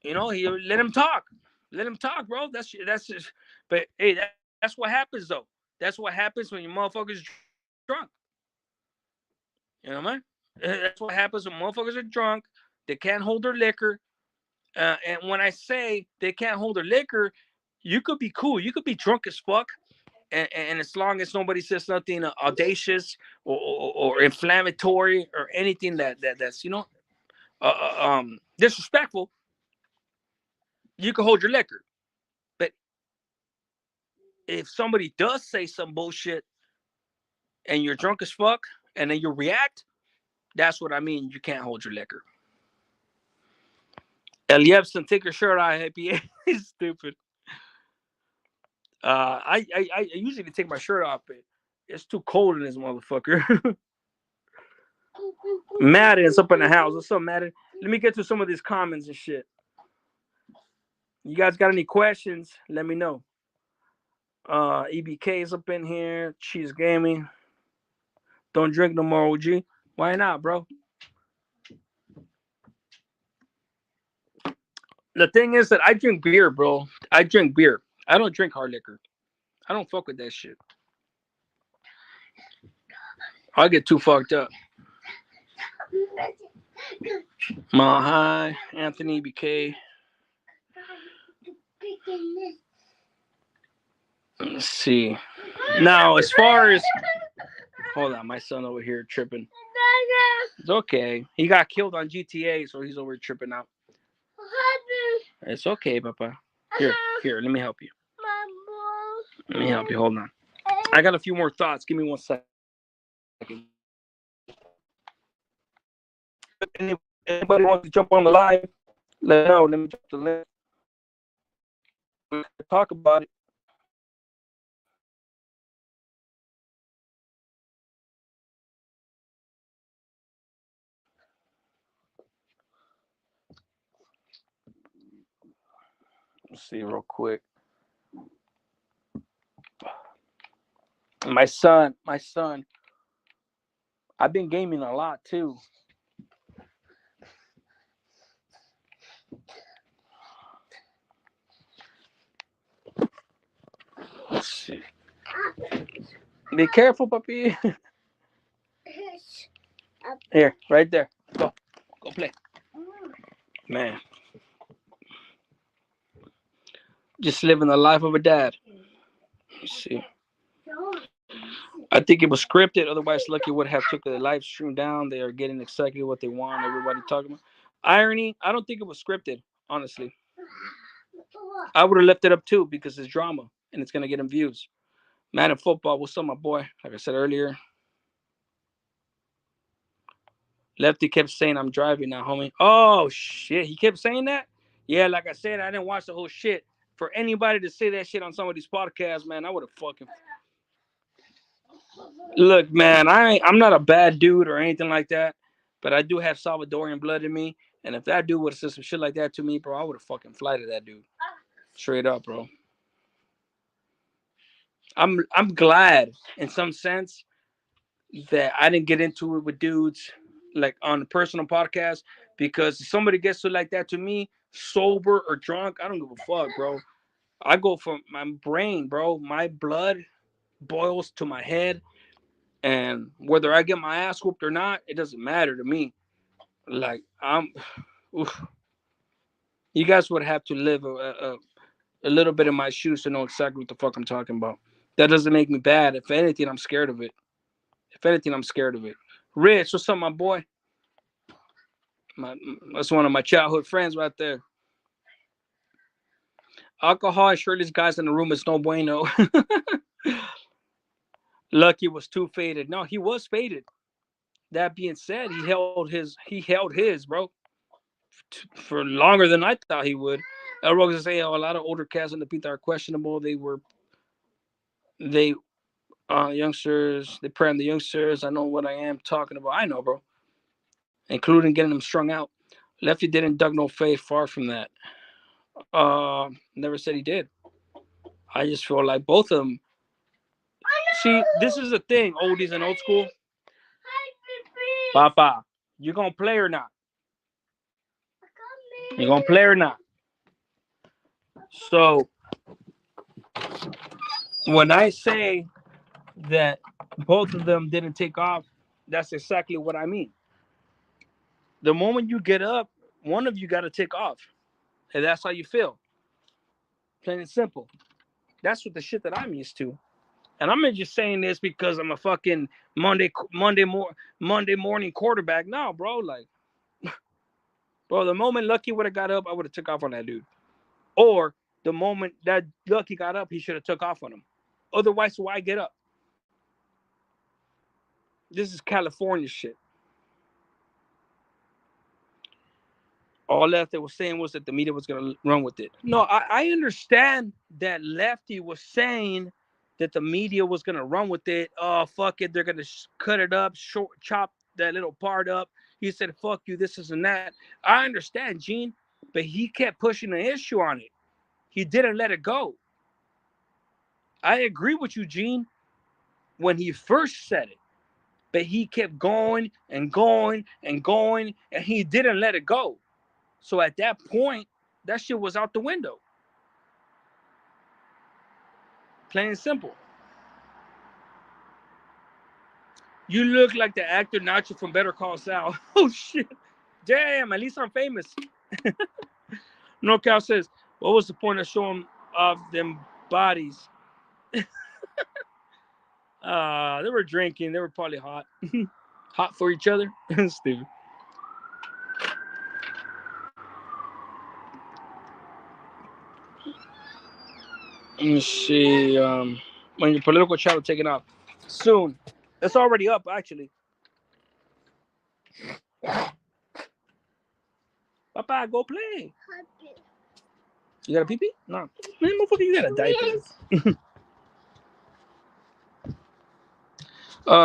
A: he let him talk. Let him talk, bro. That's just but hey, that's what happens though. That's what happens when your motherfuckers drunk. You know what I mean? That's what happens when motherfuckers are drunk. They can't hold their liquor. And when I say they can't hold their liquor, you could be cool. You could be drunk as fuck. And as long as nobody says nothing audacious or inflammatory or anything that's disrespectful, you can hold your liquor. But if somebody does say some bullshit and you're drunk as fuck and then you react, that's what I mean. You can't hold your liquor. El Yepson, take your shirt off, hippie. He's stupid. I usually take my shirt off, but it's too cold in this motherfucker. Madden's up in the house. What's up, Madden? Let me get to some of these comments and shit. You guys got any questions? Let me know. EBK is up in here. Cheese Gaming. Don't drink no more, OG. Why not, bro? The thing is that I drink beer, bro. I drink beer. I don't drink hard liquor. I don't fuck with that shit. I get too fucked up. Mahai, Anthony BK. Let's see. Now, as far as hold on, my son over here tripping. It's okay. He got killed on GTA, so he's over tripping out. It's okay, Papa. Here, let me help you. Let me help you. Hold on. I got a few more thoughts. Give me 1 second. Anybody wants to jump on the live? Let me know. Let me drop the link. We can talk about it. Let's see real quick. My son. I've been gaming a lot too. Let's see. Be careful, puppy. Here, right there. Go play. Man. Just living the life of a dad. Let's see. I think it was scripted. Otherwise, Lucky would have took the live stream down. They are getting exactly what they want. Everybody talking about irony. I don't think it was scripted. Honestly, I would have left it up too because it's drama and it's gonna get them views. Man in football. What's up, my boy? Like I said earlier, Lefty kept saying I'm driving now, homie. Oh shit, he kept saying that. Yeah, like I said, I didn't watch the whole shit. For anybody to say that shit on some of these podcasts, man, I would have fucking. Look, man, I'm not a bad dude or anything like that, but I do have Salvadorian blood in me. And if that dude would have said some shit like that to me, bro, I would have fucking flighted that dude. Straight up, bro. I'm glad in some sense that I didn't get into it with dudes like on a personal podcast because if somebody gets to like that to me, sober or drunk, I don't give a fuck, bro. I go from my brain, bro. My blood boils to my head. And whether I get my ass whooped or not, it doesn't matter to me. Like oof. You guys would have to live a little bit in my shoes to know exactly what the fuck I'm talking about. That doesn't make me bad. If anything, I'm scared of it. If anything, I'm scared of it. Rich, what's up, my boy? That's one of my childhood friends right there. Alcohol and shirtless guys in the room is no bueno. Lucky was too faded. No, he was faded. That being said, he held his, bro, for longer than I thought he would. I was gonna say a lot of older cats in the beat are questionable. They youngsters, they prey on the youngsters. I know what I am talking about. I know, bro. Including getting them strung out. Lefty didn't dug no fade, far from that. Never said he did. I just feel like both of them. See, this is the thing, oldies and old school. Papa, you gonna play or not? You gonna play or not? So when I say that both of them didn't take off, that's exactly what I mean. The moment you get up, one of you got to take off, and that's how you feel. Plain and simple. That's what the shit that I'm used to. And I'm not just saying this because I'm a fucking Monday morning quarterback. No, bro. Like, bro, the moment Lucky would have got up, I would have took off on that dude. Or the moment that Lucky got up, he should have took off on him. Otherwise, why get up? This is California shit. All Lefty was saying was that the media was going to run with it. No, I understand that Lefty was saying that the media was going to run with it. Oh, fuck it. They're going to cut it up, chop that little part up. He said, fuck you, this, and that. I understand, Gene, but he kept pushing the issue on it. He didn't let it go. I agree with you, Gene, when he first said it. But he kept going and going and going, and he didn't let it go. So at that point, that shit was out the window. Plain and simple. You look like the actor Nacho from Better Call Saul. Oh, shit. Damn, at least I'm famous. NorCal says, what was the point of showing off them bodies? They were drinking. They were probably hot. Hot for each other. Stupid. Let me see. When your political channel taken off. Soon. It's already up, actually. Papa, go play. You got a pee-pee? No. Man, motherfucker, you got a diaper.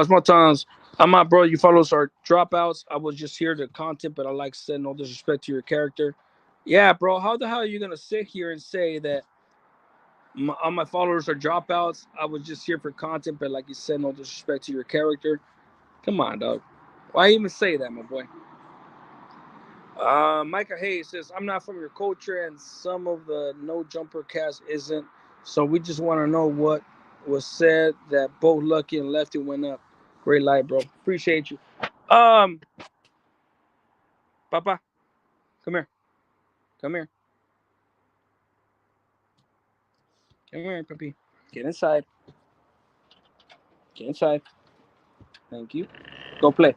A: Small times. I'm not, bro. You follow us our dropouts. I was just here to content, but I like said no disrespect to your character. Yeah, bro. How the hell are you gonna sit here and say that all my followers are dropouts? I was just here for content, but like you said, no disrespect to your character. Come on, dog. Why even say that, my boy? Micah Hayes says, I'm not from your culture, and some of the no jumper cast isn't. So we just want to know what was said that both Lucky and Lefty went up. Great light, bro. Appreciate you. Papa, come here. Come here. Come here, puppy. Get inside. Get inside. Thank you. Go play.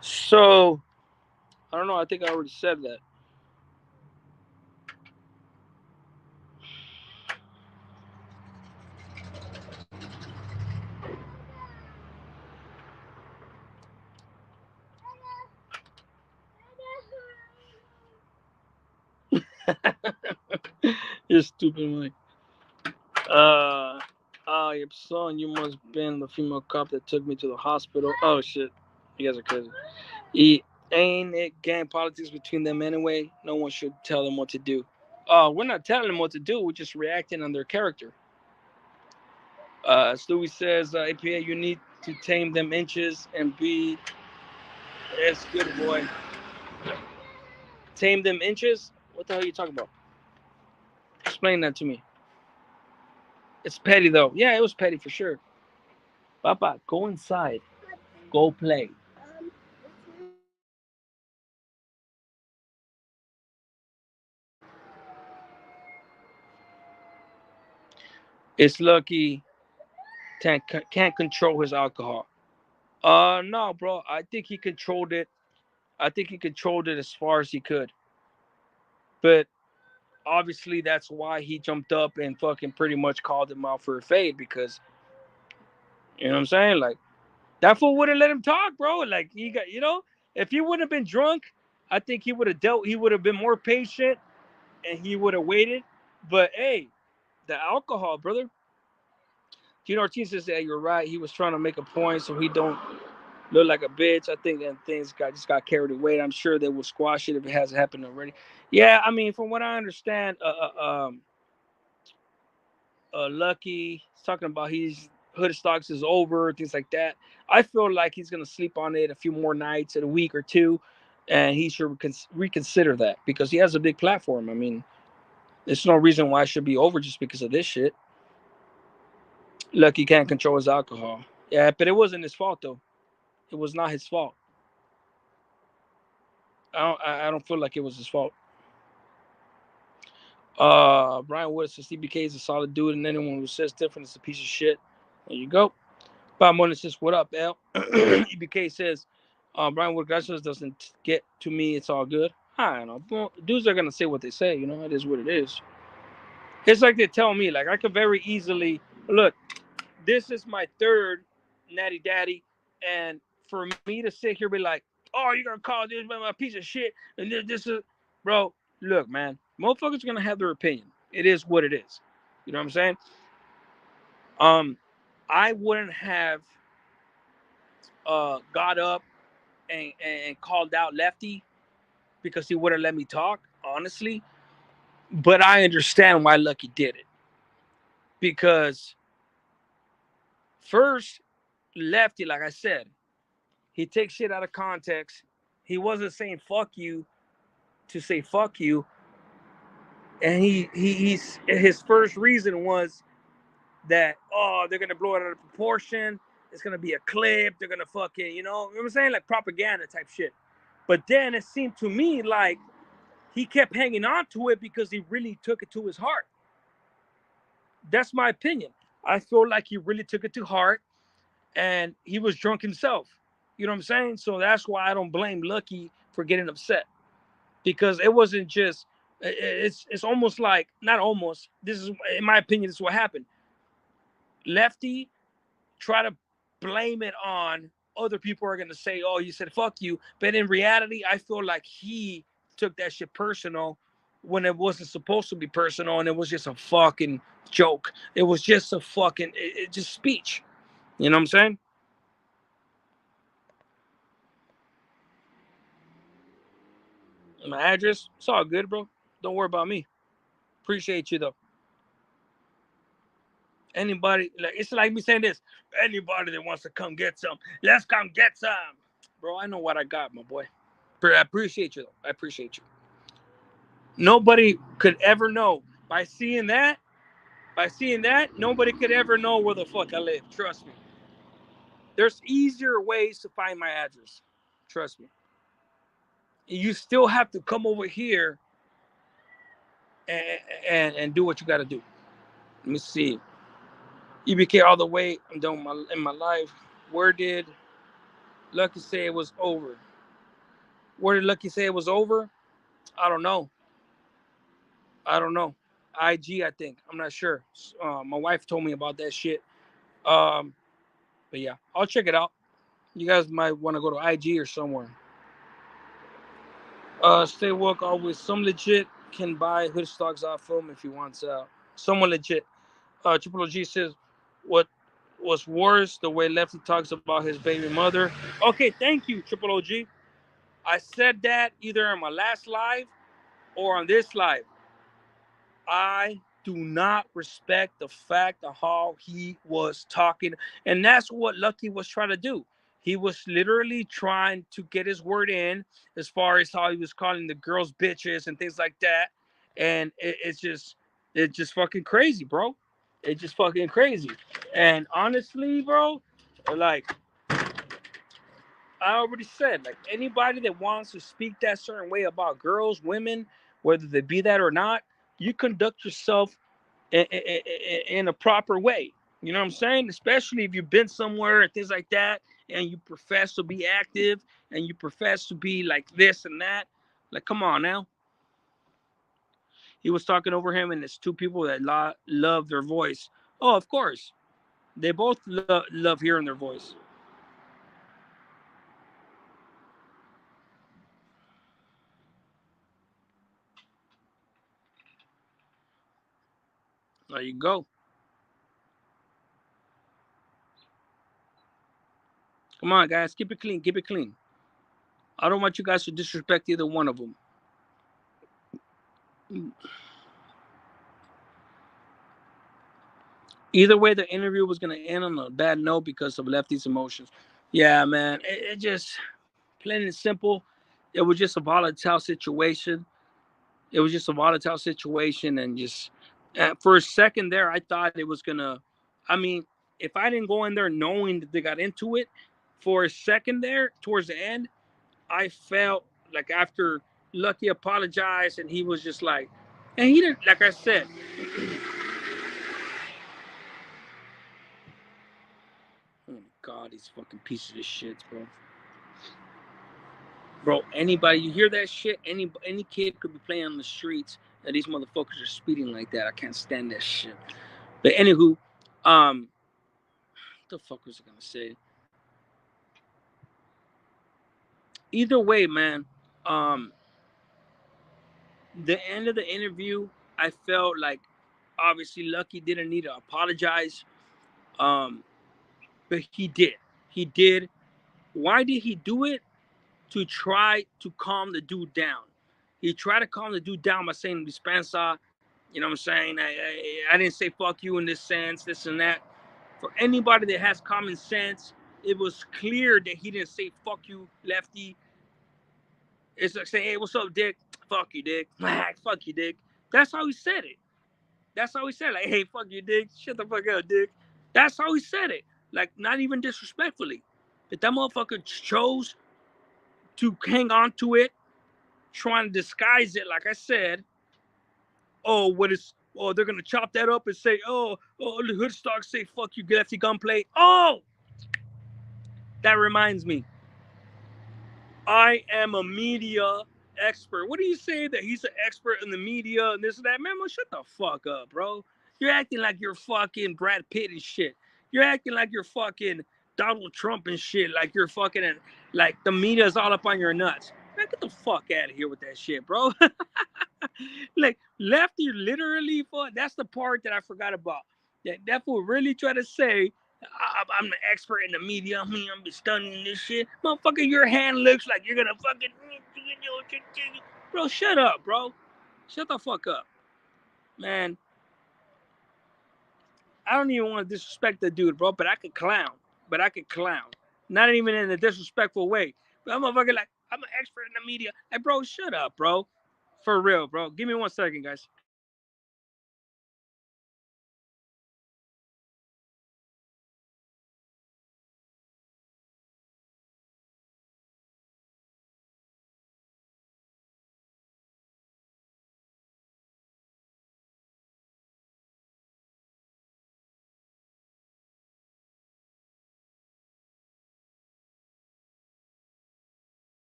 A: So, I don't know. I think I already said that. You're stupid, Mike. Your son, you must have been the female cop that took me to the hospital. Oh, shit. You guys are crazy. Ain't it gang politics between them anyway? No one should tell them what to do. We're not telling them what to do. We're just reacting on their character. Stewie says, APA, you need to tame them inches and be... It's good, boy. Tame them inches? What the hell are you talking about? Explain that to me. It's petty, though. Yeah, it was petty for sure. Papa, go inside. Go play. It's Lucky can't control his alcohol. No, bro. I think he controlled it. I think he controlled it as far as he could. But obviously, that's why he jumped up and fucking pretty much called him out for a fade because you know what I'm saying? Like that fool wouldn't let him talk, bro. Like he got, if he wouldn't have been drunk, I think he would have dealt. He would have been more patient and he would have waited. But hey, the alcohol, brother. Gino Ortiz says, "Yeah, you're right. He was trying to make a point so he don't look like a bitch." I think that things got carried away. I'm sure they will squash it if it hasn't happened already. Yeah, I mean, from what I understand, Lucky he's talking about he's hoodstocks is over, things like that. I feel like he's gonna sleep on it a few more nights in a week or two, and he should reconsider that because he has a big platform. I mean, there's no reason why it should be over just because of this shit. Lucky can't control his alcohol. Yeah, but it wasn't his fault though. It was not his fault. I don't feel like it was his fault. Brian Wood says CBK is a solid dude, and anyone who says different is a piece of shit. There you go. Bob Morton says, "What up, L?" EBK says, "Brian Wood Garcia doesn't get to me. It's all good." I don't know. Well, dudes are gonna say what they say. It is what it is. It's like they tell me. Like I could very easily look. This is my third natty daddy, and for me to sit here and be like, "Oh, you're gonna call this man a piece of shit," and this is, bro. Look, man, motherfuckers gonna have their opinion. It is what it is. You know what I'm saying? Um, I wouldn't have got up and called out Lefty because he wouldn't let me talk, honestly. But I understand why Lucky did it because first, Lefty, like I said, he takes shit out of context. He wasn't saying fuck you to say fuck you, and he's his first reason was that they're gonna blow it out of proportion. It's gonna be a clip. They're gonna fucking you know what I'm saying, like propaganda type shit. But then it seemed to me like he kept hanging on to it because he really took it to his heart. That's my opinion. I feel like he really took it to heart and he was drunk himself. You know what I'm saying? So that's why I don't blame Lucky for getting upset because it wasn't just. It's almost like not almost. This is, in my opinion, this is what happened. Lefty try to blame it on other people are gonna say, "Oh, you said fuck you," but in reality, I feel like he took that shit personal when it wasn't supposed to be personal, and it was just a fucking joke. It was just a fucking just speech. You know what I'm saying? My address, it's all good, bro. Don't worry about me. Appreciate you though. Anybody like it's like me saying this. Anybody that wants to come get some, let's come get some, bro. I know what I got, my boy. I appreciate you though. I appreciate you. Nobody could ever know by seeing that. By seeing that, nobody could ever know where the fuck I live. Trust me. There's easier ways to find my address. Trust me. You still have to come over here and and do what you got to do. Let me see. EBK all the way. I'm done in my life. Where did Lucky say it was over? Where did Lucky say it was over? I don't know. I don't know. IG, I think. I'm not sure. My wife told me about that shit. Um, but yeah, I'll check it out. You guys might want to go to IG or somewhere. Stay woke always. Some legit can buy hood stocks off him if he wants out. Someone legit. Triple G says, "What was worse? The way Lefty talks about his baby mother." Okay, thank you, Triple OG. I said that either on my last live or on this live. I do not respect the fact of how he was talking. And that's what Lucky was trying to do. He was literally trying to get his word in as far as how he was calling the girls bitches and things like that. And it's just fucking crazy, bro. It's just fucking crazy. And honestly, bro, like I already said, like anybody that wants to speak that certain way about girls, women, whether they be that or not, you conduct yourself in a proper way. You know what I'm saying? Especially if you've been somewhere and things like that, and you profess to be active and you profess to be like this and that. Like, come on now. He was talking over him, and it's two people that love their voice. Oh, of course, they both love hearing their voice. There you go. Come on, guys, keep it clean. Keep it clean. I don't want you guys to disrespect either one of them. Either way, the interview was going to end on a bad note because of Lefty's emotions. Yeah, man, it just plain and simple. It was just a volatile situation. It was just a volatile situation, and just for a second there, I thought it was gonna. I mean, if I didn't go in there knowing that they got into it, for a second there, towards the end, I felt like after Lucky apologized, and he was just like, and he didn't. Like I said, oh my God, these fucking pieces of shit, bro. Bro, anybody, you hear that shit? Any kid could be playing on the streets, and these motherfuckers are speeding like that. I can't stand that shit. But anywho, what the fuck was I gonna say? Either way, man, um, the end of the interview, I felt like obviously Lucky didn't need to apologize, um, but he did. He did. Why did he do it? To try to calm the dude down. He tried to calm the dude down by saying, Dispensa, you know what I'm saying? I didn't say fuck you in this sense, this and that. For anybody that has common sense, it was clear that he didn't say fuck you, Lefty. It's like saying, hey, what's up, Dick? Fuck you, Dick. Fuck you, Dick. That's how he said it. That's how he said it. Like, hey, fuck you, Dick. Shut the fuck up, Dick. That's how he said it. Like, not even disrespectfully. But that motherfucker chose to hang on to it, trying to disguise it, like I said. Oh, what is, oh, they're gonna chop that up and say, oh, the hoodstocks say fuck you, Lefty Gunplay. Oh, that reminds me. I am a media expert. What do you say that he's an expert in the media and this and that? Man, well, shut the fuck up, bro. You're acting like you're fucking Brad Pitt and shit. You're acting like you're fucking Donald Trump and shit. Like you're fucking, like the media's all up on your nuts. Man, get the fuck out of here with that shit, bro. Like Lefty literally, that's the part that I forgot about. That fool really try to say I'm the expert in the media. I'm studying this shit. Motherfucker, your hand looks like you're gonna fucking. Bro, shut up, bro. Shut the fuck up. Man, I don't even want to disrespect the dude, bro, but I could clown. But I could clown. Not even in a disrespectful way. But I'm motherfucker like, I'm an expert in the media. Hey, bro, shut up, bro. For real, bro. Give me 1 second, guys.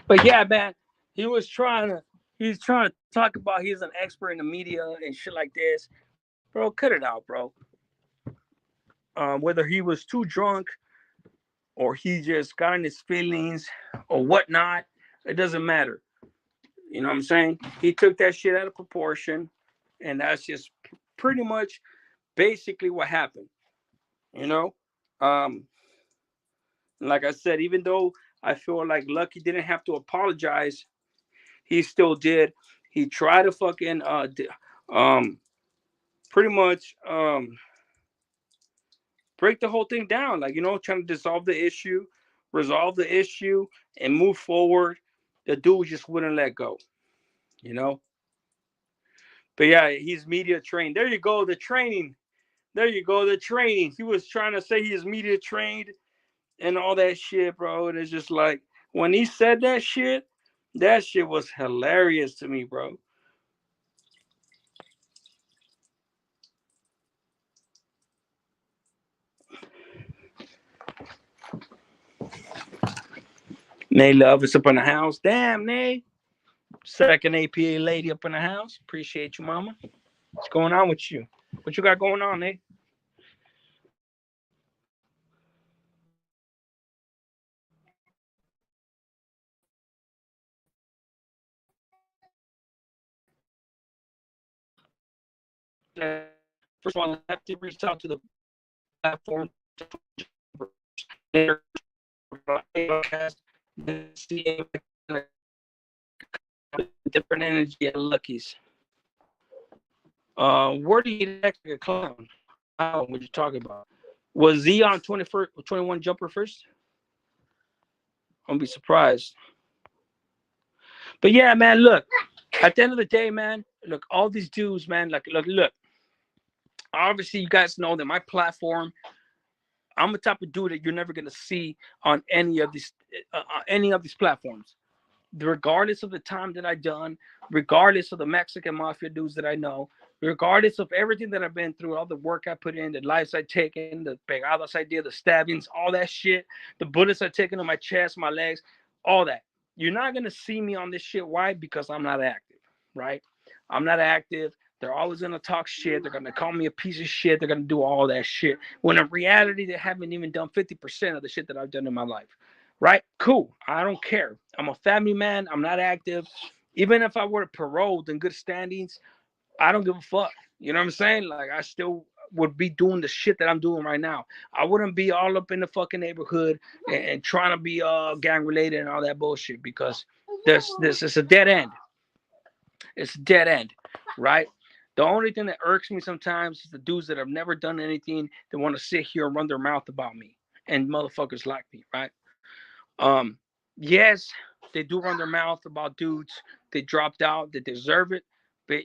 A: But yeah, man, he was trying to he's trying to talk about he's an expert in the media and shit like this. Bro, cut it out, bro. Whether he was too drunk or he just got in his feelings or whatnot, it doesn't matter. You know what I'm saying? He took that shit out of proportion, and that's just pretty much basically what happened. You know, um, like I said, even though I feel like Lucky didn't have to apologize, he still did. He tried to fucking um pretty much break the whole thing down, like, trying to dissolve the issue, resolve the issue, and move forward. The dude just wouldn't let go, you know. But yeah, he's media trained. There you go, the training. There you go, the training. He was trying to say he is media trained and all that shit, bro. And it's just like when he said that shit was hilarious to me, bro. Nay Love is up in the house. Damn, Nay. Second APA lady up in the house. Appreciate you, mama. What's going on with you? What you got going on, Nay? First of all, I have to reach out to the platform see different energy at Lucky's. Where do you act like a clown? How would you talk about? Was Z on 21st, 21 jumper first? I'm gonna be surprised. But yeah, man, look. At the end of the day, man, look, all these dudes, man, like, look. Obviously, you guys know that my platform, I'm the type of dude that you're never gonna see on any of these platforms. Regardless of the time that I've done, regardless of the Mexican mafia dudes that I know, regardless of everything that I've been through, all the work I put in, the lives I've taken, the pegadas I did, the stabbings, all that shit, the bullets I've taken on my chest, my legs, all that. You're not gonna see me on this shit. Why? Because I'm not active, right? I'm not active. They're always gonna talk shit. They're gonna call me a piece of shit. They're gonna do all that shit. When in reality, they haven't even done 50% of the shit that I've done in my life. Right? Cool. I don't care. I'm a family man. I'm not active. Even if I were paroled in good standings, I don't give a fuck. You know what I'm saying? Like, I still would be doing the shit that I'm doing right now. I wouldn't be all up in the fucking neighborhood and trying to be gang related and all that bullshit, because this is a dead end. It's a dead end, right? The only thing that irks me sometimes is the dudes that have never done anything that want to sit here and run their mouth about me, and motherfuckers like me, right? Um, yes, they do run their mouth about dudes they dropped out that deserve it. But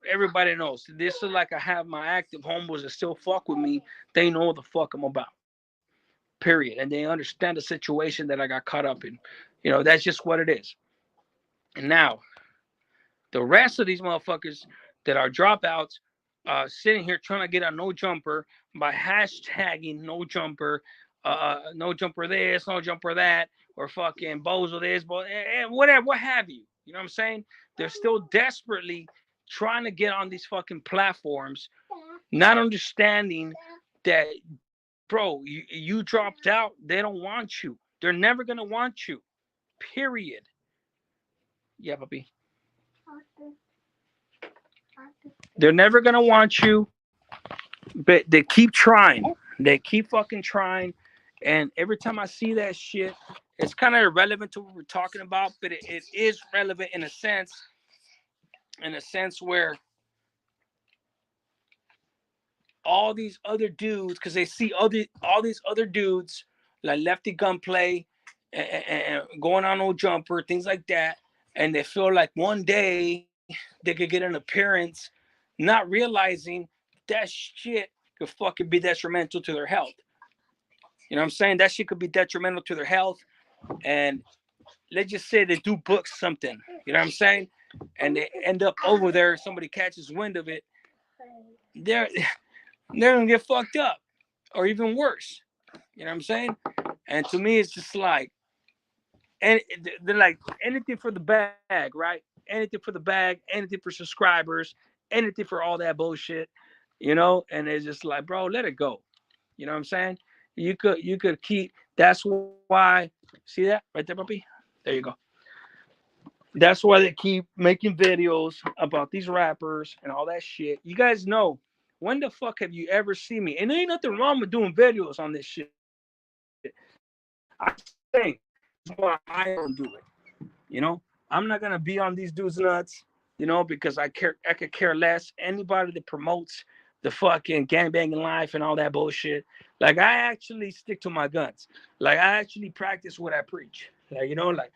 A: everybody knows this is like I have my active homeboys that still fuck with me. They know what the fuck I'm about. Period. And they understand the situation that I got caught up in. That's just what it is. And now the rest of these motherfuckers that are dropouts, sitting here trying to get a no jumper by hashtagging no jumper this, no jumper that, or fucking bozo this, and whatever, what have you. You know what I'm saying? They're still desperately trying to get on these fucking platforms, not understanding that, bro, you dropped out. They don't want you. They're never gonna want you. Period. Yeah, puppy. They're never gonna want you, but they keep trying. They keep fucking trying. And every time I see that shit, it's kind of irrelevant to what we're talking about, but it is relevant in a sense where all these other dudes, because they see all these other dudes like Lefty Gunplay and going on no jumper, things like that, and they feel like one day they could get an appearance, not realizing that shit could fucking be detrimental to their health. You know what I'm saying? That shit could be detrimental to their health. And let's just say they do book something, you know what I'm saying? And they end up over there, somebody catches wind of it, they're they're gonna get fucked up, or even worse. You know what I'm saying? And to me, it's just like, and they're like anything for the bag, right? Anything for the bag, anything for subscribers, anything for all that bullshit. And it's just like, bro, let it go. You know what I'm saying? You could keep. That's why. See that right there, puppy? There you go. That's why they keep making videos about these rappers and all that shit. You guys know, when the fuck have you ever seen me? And there ain't nothing wrong with doing videos on this shit. I'm saying that's why I don't do it. You know, I'm not gonna be on these dudes nuts. You know, because I could care less. Anybody that promotes the fucking gangbanging life and all that bullshit. Like I actually stick to my guns. Like I actually practice what I preach. Like you know, like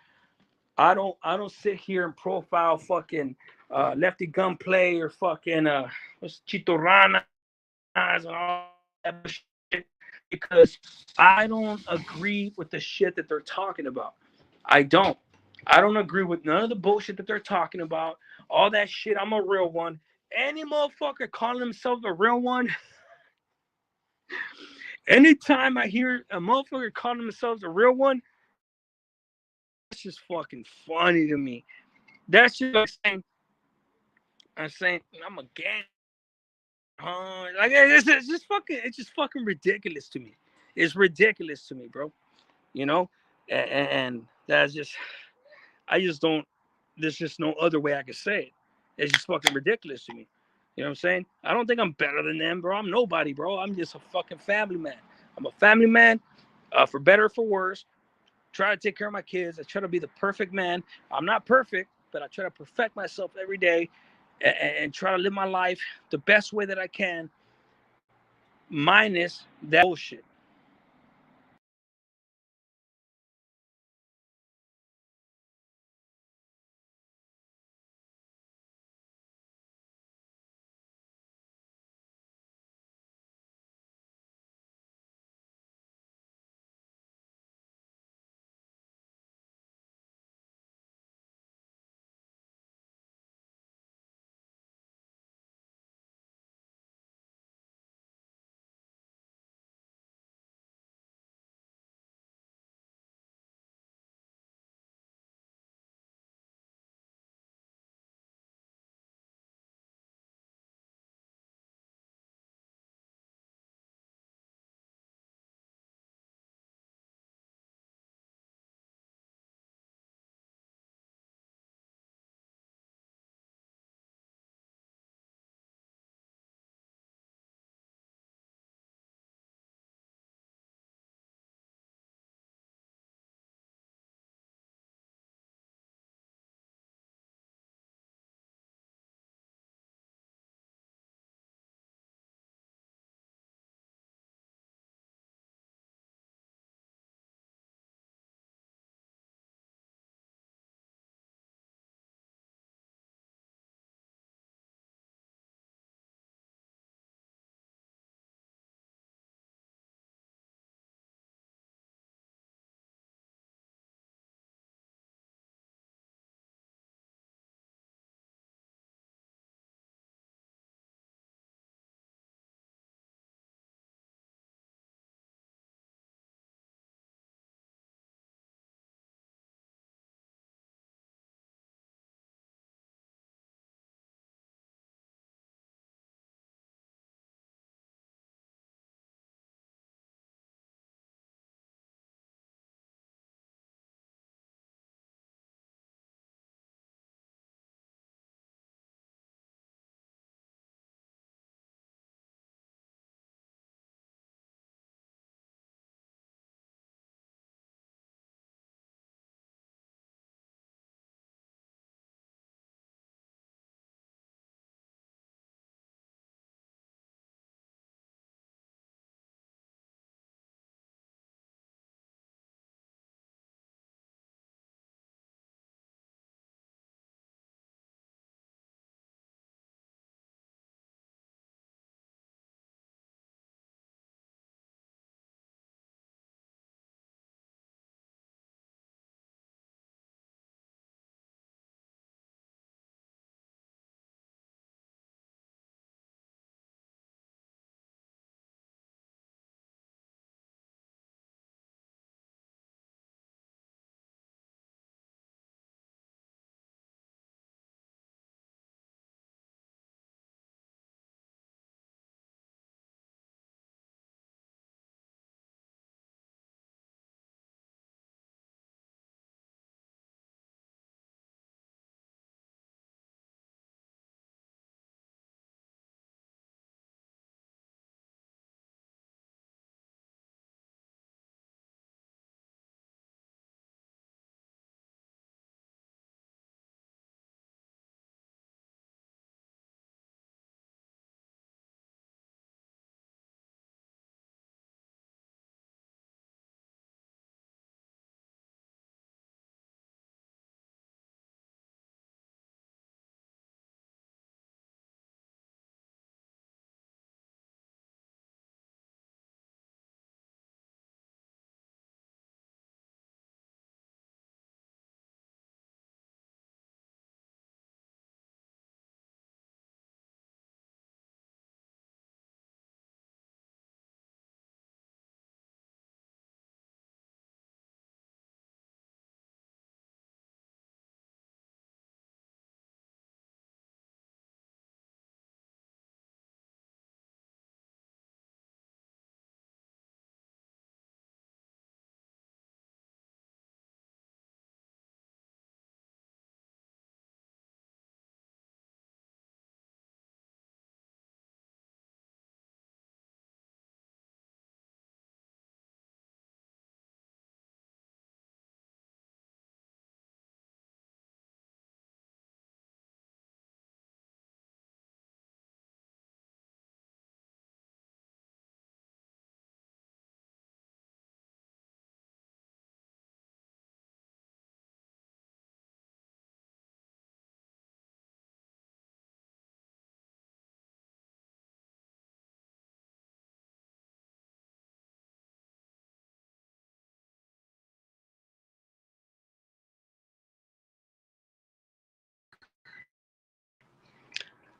A: I don't sit here and profile fucking Lefty Gunplay or fucking what's Chito Ranas and all that shit because I don't agree with the shit that they're talking about. I don't. I don't agree with none of the bullshit that they're talking about. All that shit. I'm a real one. Any motherfucker calling themselves a real one, anytime I hear a motherfucker calling themselves a real one, that's just fucking funny to me. That's just like saying I'm saying I'm a gang. Like it's just fucking ridiculous to me. It's ridiculous to me, bro. You know, and that's just I just don't. There's just no other way I could say it. It's just fucking ridiculous to me. You know what I'm saying? I don't think I'm better than them, bro. I'm nobody, bro. I'm just a fucking family man. I'm a family man, for better or for worse. Try to take care of my kids. I try to be the perfect man. I'm not perfect, but I try to perfect myself every day and try to live my life the best way that I can, minus that bullshit.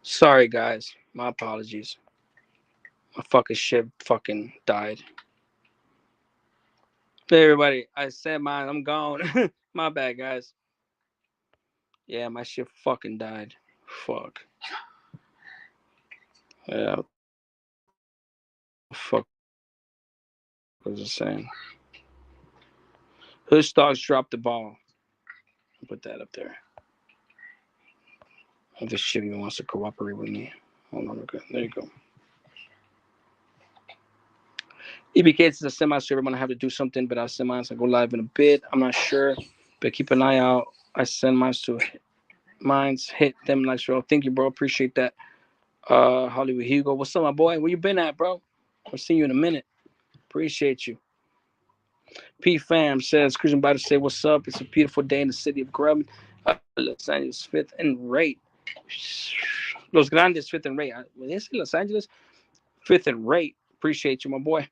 A: Sorry, guys. My apologies. My fucking shit fucking died. Hey, everybody. I said mine. I'm gone. My bad, guys. Yeah, my shit fucking died. Fuck. Yeah, what the fuck was it saying? Hoodstocks dropped the ball. I'll put that up there. If this shit even wants to cooperate with me. Hold on, okay. There you go. EBK is a semi server. I'm gonna have to do something, but I'll send mine to go live in a bit. I'm not sure, but keep an eye out. I send mine to mine's hit them like bro. Thank you, bro. Appreciate that. Hollywood Hugo. What's up, my boy? Where you been at, bro? I'll see you in a minute. Appreciate you. P Fam says Christian Biden say what's up. It's a beautiful day in the city of Grub. Los Angeles fifth and rate. Los Grandes fifth and rate. Is it Los Angeles fifth and rate? Appreciate you, my boy.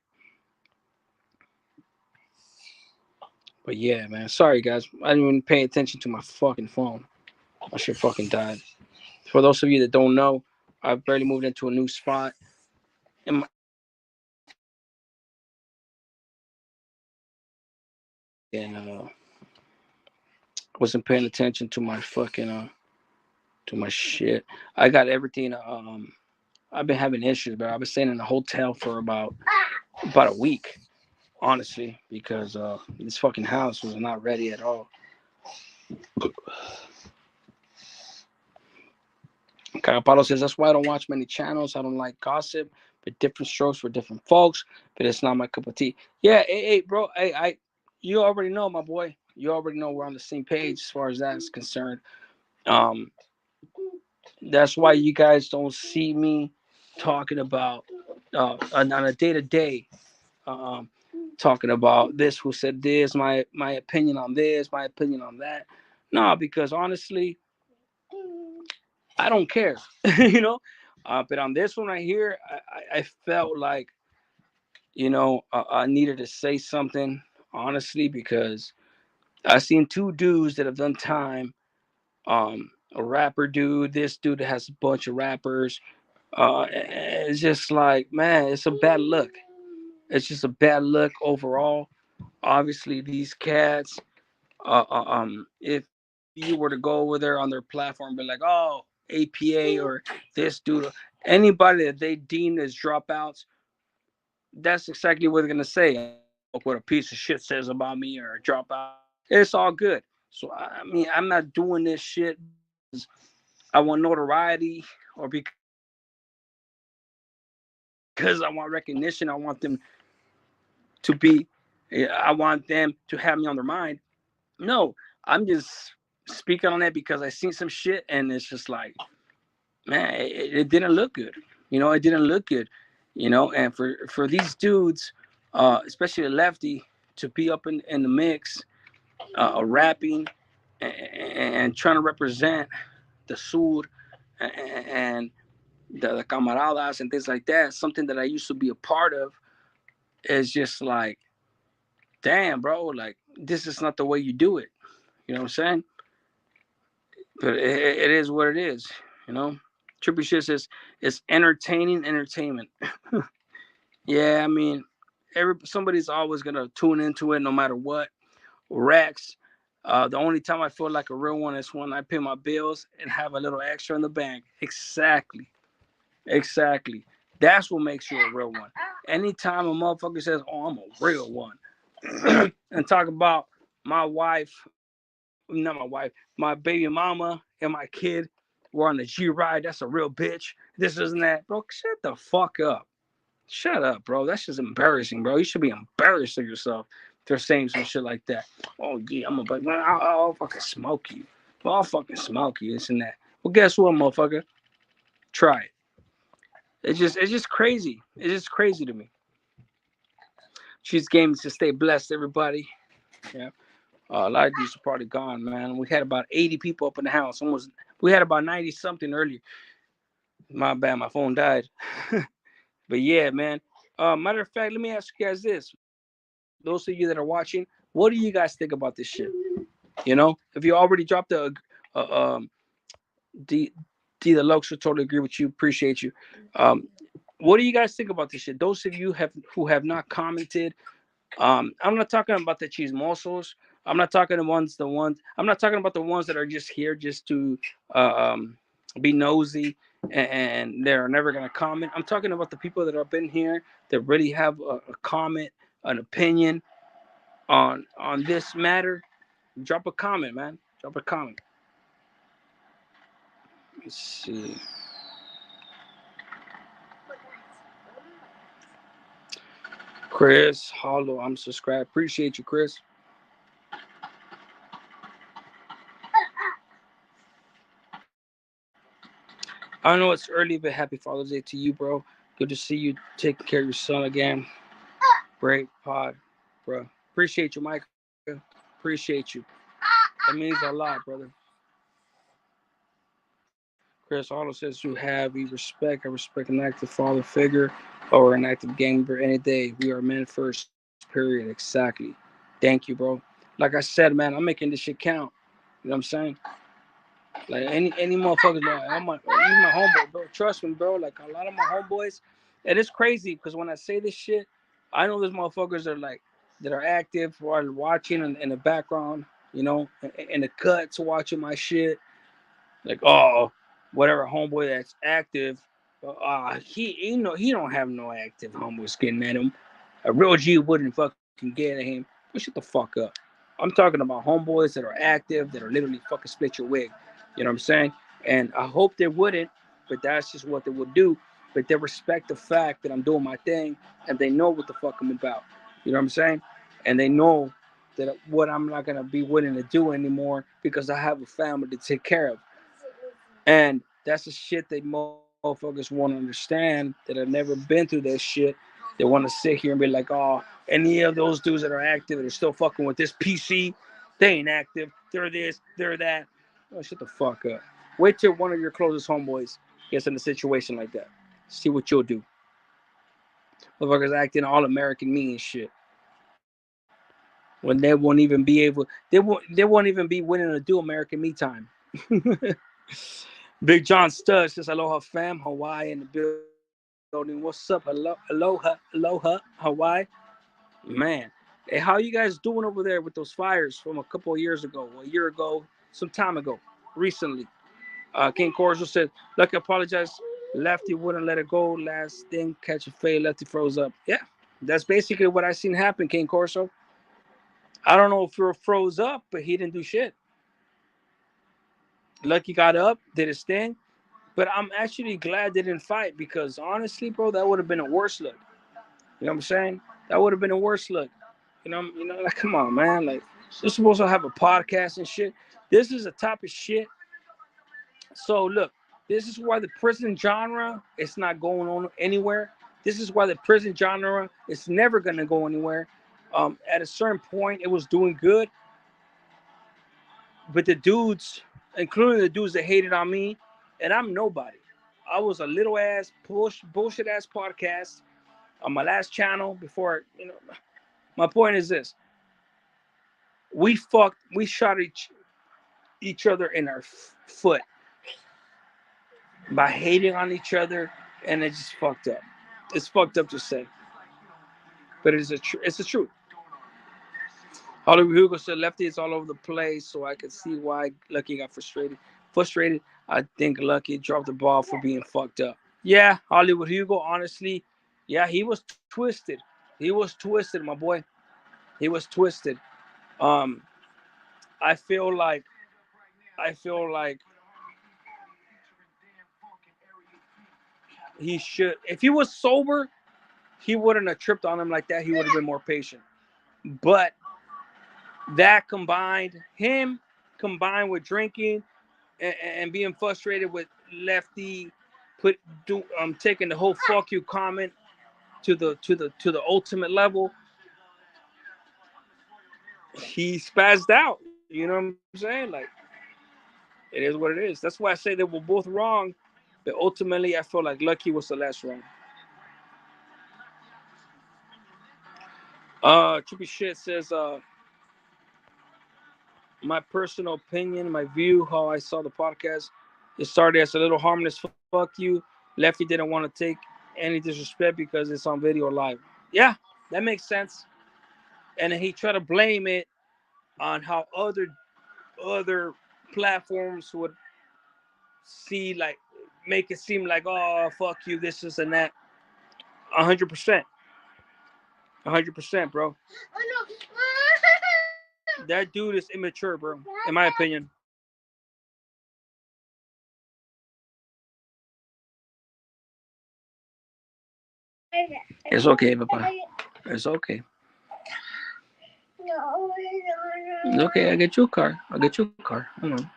A: But yeah, man. Sorry, guys. I didn't even pay attention to my fucking phone. My shit fucking died. For those of you that don't know, I barely moved into a new spot. And wasn't paying attention to my fucking to my shit. I got everything. I've been having issues, but I've been staying in a hotel for about a week, honestly, because this fucking house was not ready at all. Carapalo says that's why I don't watch many channels. I don't like gossip, but different strokes for different folks. But it's not my cup of tea. Yeah, hey bro, you already know, my boy. You already know we're on the same page as far as that is concerned. Um, that's why you guys don't see me talking about on a day to day, talking about this. Who said this? My opinion on this. My opinion on that. No, because honestly, I don't care. you know. But on this one right here, I felt like I needed to say something honestly because I've seen two dudes that have done time. A rapper dude, this dude that has a bunch of rappers. It's just like, man, it's a bad look. It's just a bad look overall. Obviously, these cats, if you were to go over there on their platform, and be like, oh, APA or this dude, anybody that they deem as dropouts, that's exactly what they're gonna say. What a piece of shit says about me or a dropout. It's all good. So I mean, I'm not doing this shit because I want notoriety or because I want recognition. I want them to be. I want them to have me on their mind. No, I'm just speaking on that because I seen some shit and it's just like, man, it didn't look good. It didn't look good. And for these dudes, especially Lefty, to be up in the mix, rapping and trying to represent the Sur and the camaradas and things like that, something that I used to be a part of, is just like, damn, bro, like this is not the way you do it. You know what I'm saying? But it is what it is. You know, Trippy shit says it's entertaining entertainment. Yeah, I mean, somebody's always gonna tune into it no matter what. Rex. The only time I feel like a real one is when I pay my bills and have a little extra in the bank. Exactly. Exactly. That's what makes you a real one. Anytime a motherfucker says, "Oh, I'm a real one," and talk about my wife, not my wife, my baby mama and my kid were on the G ride. That's a real bitch. This isn't that, bro. Shut the fuck up. Shut up, bro. That's just embarrassing, bro. You should be embarrassed of yourself. They're saying some shit like that. Oh yeah, I'm a but I'll fucking smoke you. Well, I'll fucking smoke you. This and that. Well, guess what, motherfucker? Try it. It's just crazy. It's just crazy to me. She's games to stay blessed, everybody. Yeah. A lot of these are probably gone, man. We had about 80 people up in the house. Almost. We had about 90 something earlier. My bad, my phone died. But yeah, man. Matter of fact, let me ask you guys this: those of you that are watching, what do you guys think about this shit? If you already dropped the D Deluxe would totally agree with you. Appreciate you. Um, what do you guys think about this shit? Those of you who have not commented, I'm not talking about the chismosos. I'm not talking the ones. I'm not talking about the ones that are just here just to uh, um, be nosy and they're never gonna comment. I'm talking about the people that have been here that really have a comment, an opinion on this matter. Drop a comment, man. Drop a comment. Let's see. Chris Hollow, I'm subscribed. Appreciate you, Chris. I know it's early, but happy Father's Day to you, bro. Good to see you taking care of your son again. Great pod, bro. Appreciate you, Micah. Appreciate you. That means a lot, brother. Chris Hollow says you have we respect. I respect an active father figure or an active gamer any day. We are men first, period. Exactly. Thank you, bro. Like I said, man, I'm making this shit count. You know what I'm saying? Like any motherfuckers, like he's my homeboy, bro. Trust me, bro. Like a lot of my homeboys, and it's crazy because when I say this shit, I know there's motherfuckers that are like that are active or watching in the background, you know, in the cuts watching my shit. Like, oh, whatever homeboy that's active, he you know he don't have no active homeboys getting at him. A real G wouldn't fucking get at him. But shut the fuck up. I'm talking about homeboys that are active, that are literally fucking split your wig. You know what I'm saying? And I hope they wouldn't, but that's just what they would do. But they respect the fact that I'm doing my thing and they know what the fuck I'm about. You know what I'm saying? And they know that what I'm not gonna be willing to do anymore because I have a family to take care of. And that's the shit that motherfuckers want to understand that have never been through that shit. They want to sit here and be like, oh, any of those dudes that are active that are still fucking with this PC, they ain't active. They're this, they're that. Oh, shut the fuck up. Wait till one of your closest homeboys gets in a situation like that. See what you'll do. Motherfuckers acting all American me and shit. When they won't even be able, they won't even be willing to do American me time. Big John Stud says, Aloha fam, Hawaii in the building. What's up? Aloha, Hawaii. Man, hey, how you guys doing over there with those fires from a couple of years ago, a year ago, some time ago, recently? King Corso said, Lucky apologize. Lefty wouldn't let it go. Last thing, catch a fade. Lefty froze up. Yeah, that's basically what I seen happen, King Corso. I don't know if he froze up, but he didn't do shit. Lucky got up, did his thing. But I'm actually glad they didn't fight because honestly, bro, that would have been a worse look. You know what I'm saying? That would have been a worse look. Like come on, man. Like you're supposed to have a podcast and shit. This is a type of shit. So look, this is why the prison genre is not going on anywhere. This is why the prison genre is never gonna go anywhere. At a certain point, it was doing good, but the dudes, including the dudes that hated on me, and I'm nobody. I was a little ass bullshit ass podcast on my last channel before. My point is this: we shot each other in our foot by hating on each other, and it just fucked up. It's fucked up to say, but it's the truth. Hollywood Hugo said Lefty is all over the place, so I could see why Lucky got frustrated. Frustrated, I think Lucky dropped the ball for being fucked up. Yeah, Hollywood Hugo, honestly, yeah, he was twisted. He was twisted, my boy. He was twisted. Um, I feel like I feel like he should. If he was sober, he wouldn't have tripped on him like that. He would have been more patient. But that combined with drinking and being frustrated with Lefty, taking the whole "fuck you" comment to the ultimate level. He spazzed out. You know what I'm saying? Like it is what it is. That's why I say they were both wrong, but ultimately I feel like Lucky was the last wrong. Trippy shit says my personal opinion, my view, how I saw the podcast. It started as a little harmless fuck you. Lefty didn't want to take any disrespect because it's on video live. Yeah, that makes sense. And he tried to blame it on how other platforms would see, like, make it seem like, oh fuck you, this is and that. 100%, 100%, bro. That dude is immature, bro. In my opinion. It's okay, Papa. It's okay. It's okay. I get you a car. I'll get you a car. Hold on.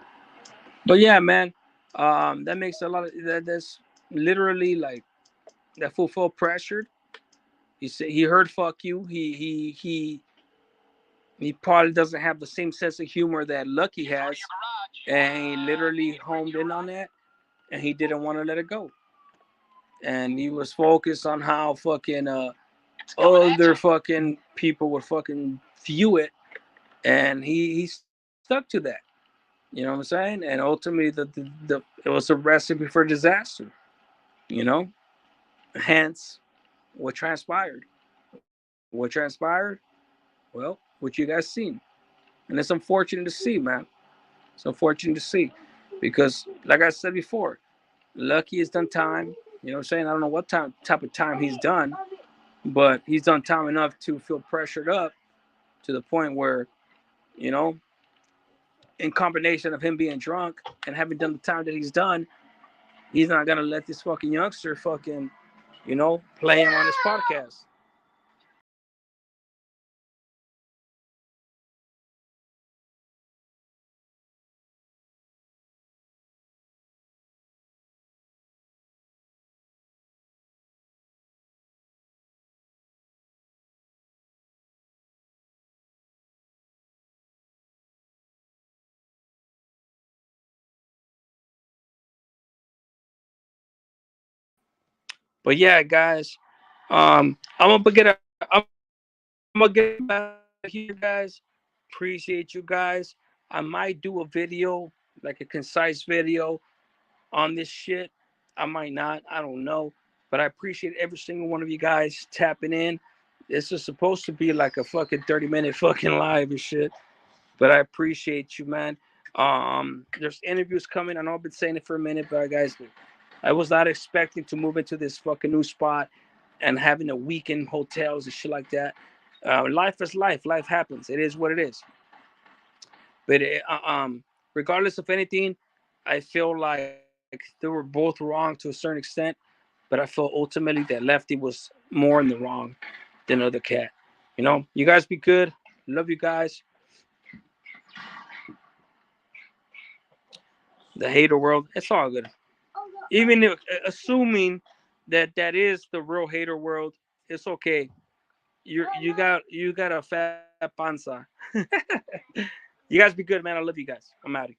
A: But yeah, man. That makes a lot of that. That's literally like that fool felt pressured. He said he heard "fuck you." He probably doesn't have the same sense of humor that Lucky has, and he literally homed in on that, and he didn't want to let it go, and he was focused on how fucking other fucking people would fucking view it, and he stuck to that. You know what I'm saying? And ultimately, the it was a recipe for disaster. You know, hence what transpired. What transpired? Well, what you guys seen, and it's unfortunate to see, man. It's unfortunate to see, because like I said before, Lucky has done time. You know what I'm saying? I don't know what type of time he's done, but he's done time enough to feel pressured up to the point where, you know, in combination of him being drunk and having done the time that he's done, he's not gonna let this fucking youngster fucking, play him on his podcast. But yeah, guys, I'm gonna get back here, guys. Appreciate you guys. I might do a video, like a concise video on this shit. I might not. I don't know. But I appreciate every single one of you guys tapping in. This is supposed to be like a fucking 30-minute fucking live and shit. But I appreciate you, man. There's interviews coming. I know I've been saying it for a minute, but guys, I was not expecting to move into this fucking new spot and having a week in hotels and shit like that. Life is life. Life happens. It is what it is. But regardless of anything, I feel like they were both wrong to a certain extent. But I feel ultimately that Lefty was more in the wrong than the other cat. You guys be good. Love you guys. The hater world, it's all good. Even if, assuming that that is the real hater world, it's okay. You got a fat panza. You guys be good, man. I love you guys. I'm out.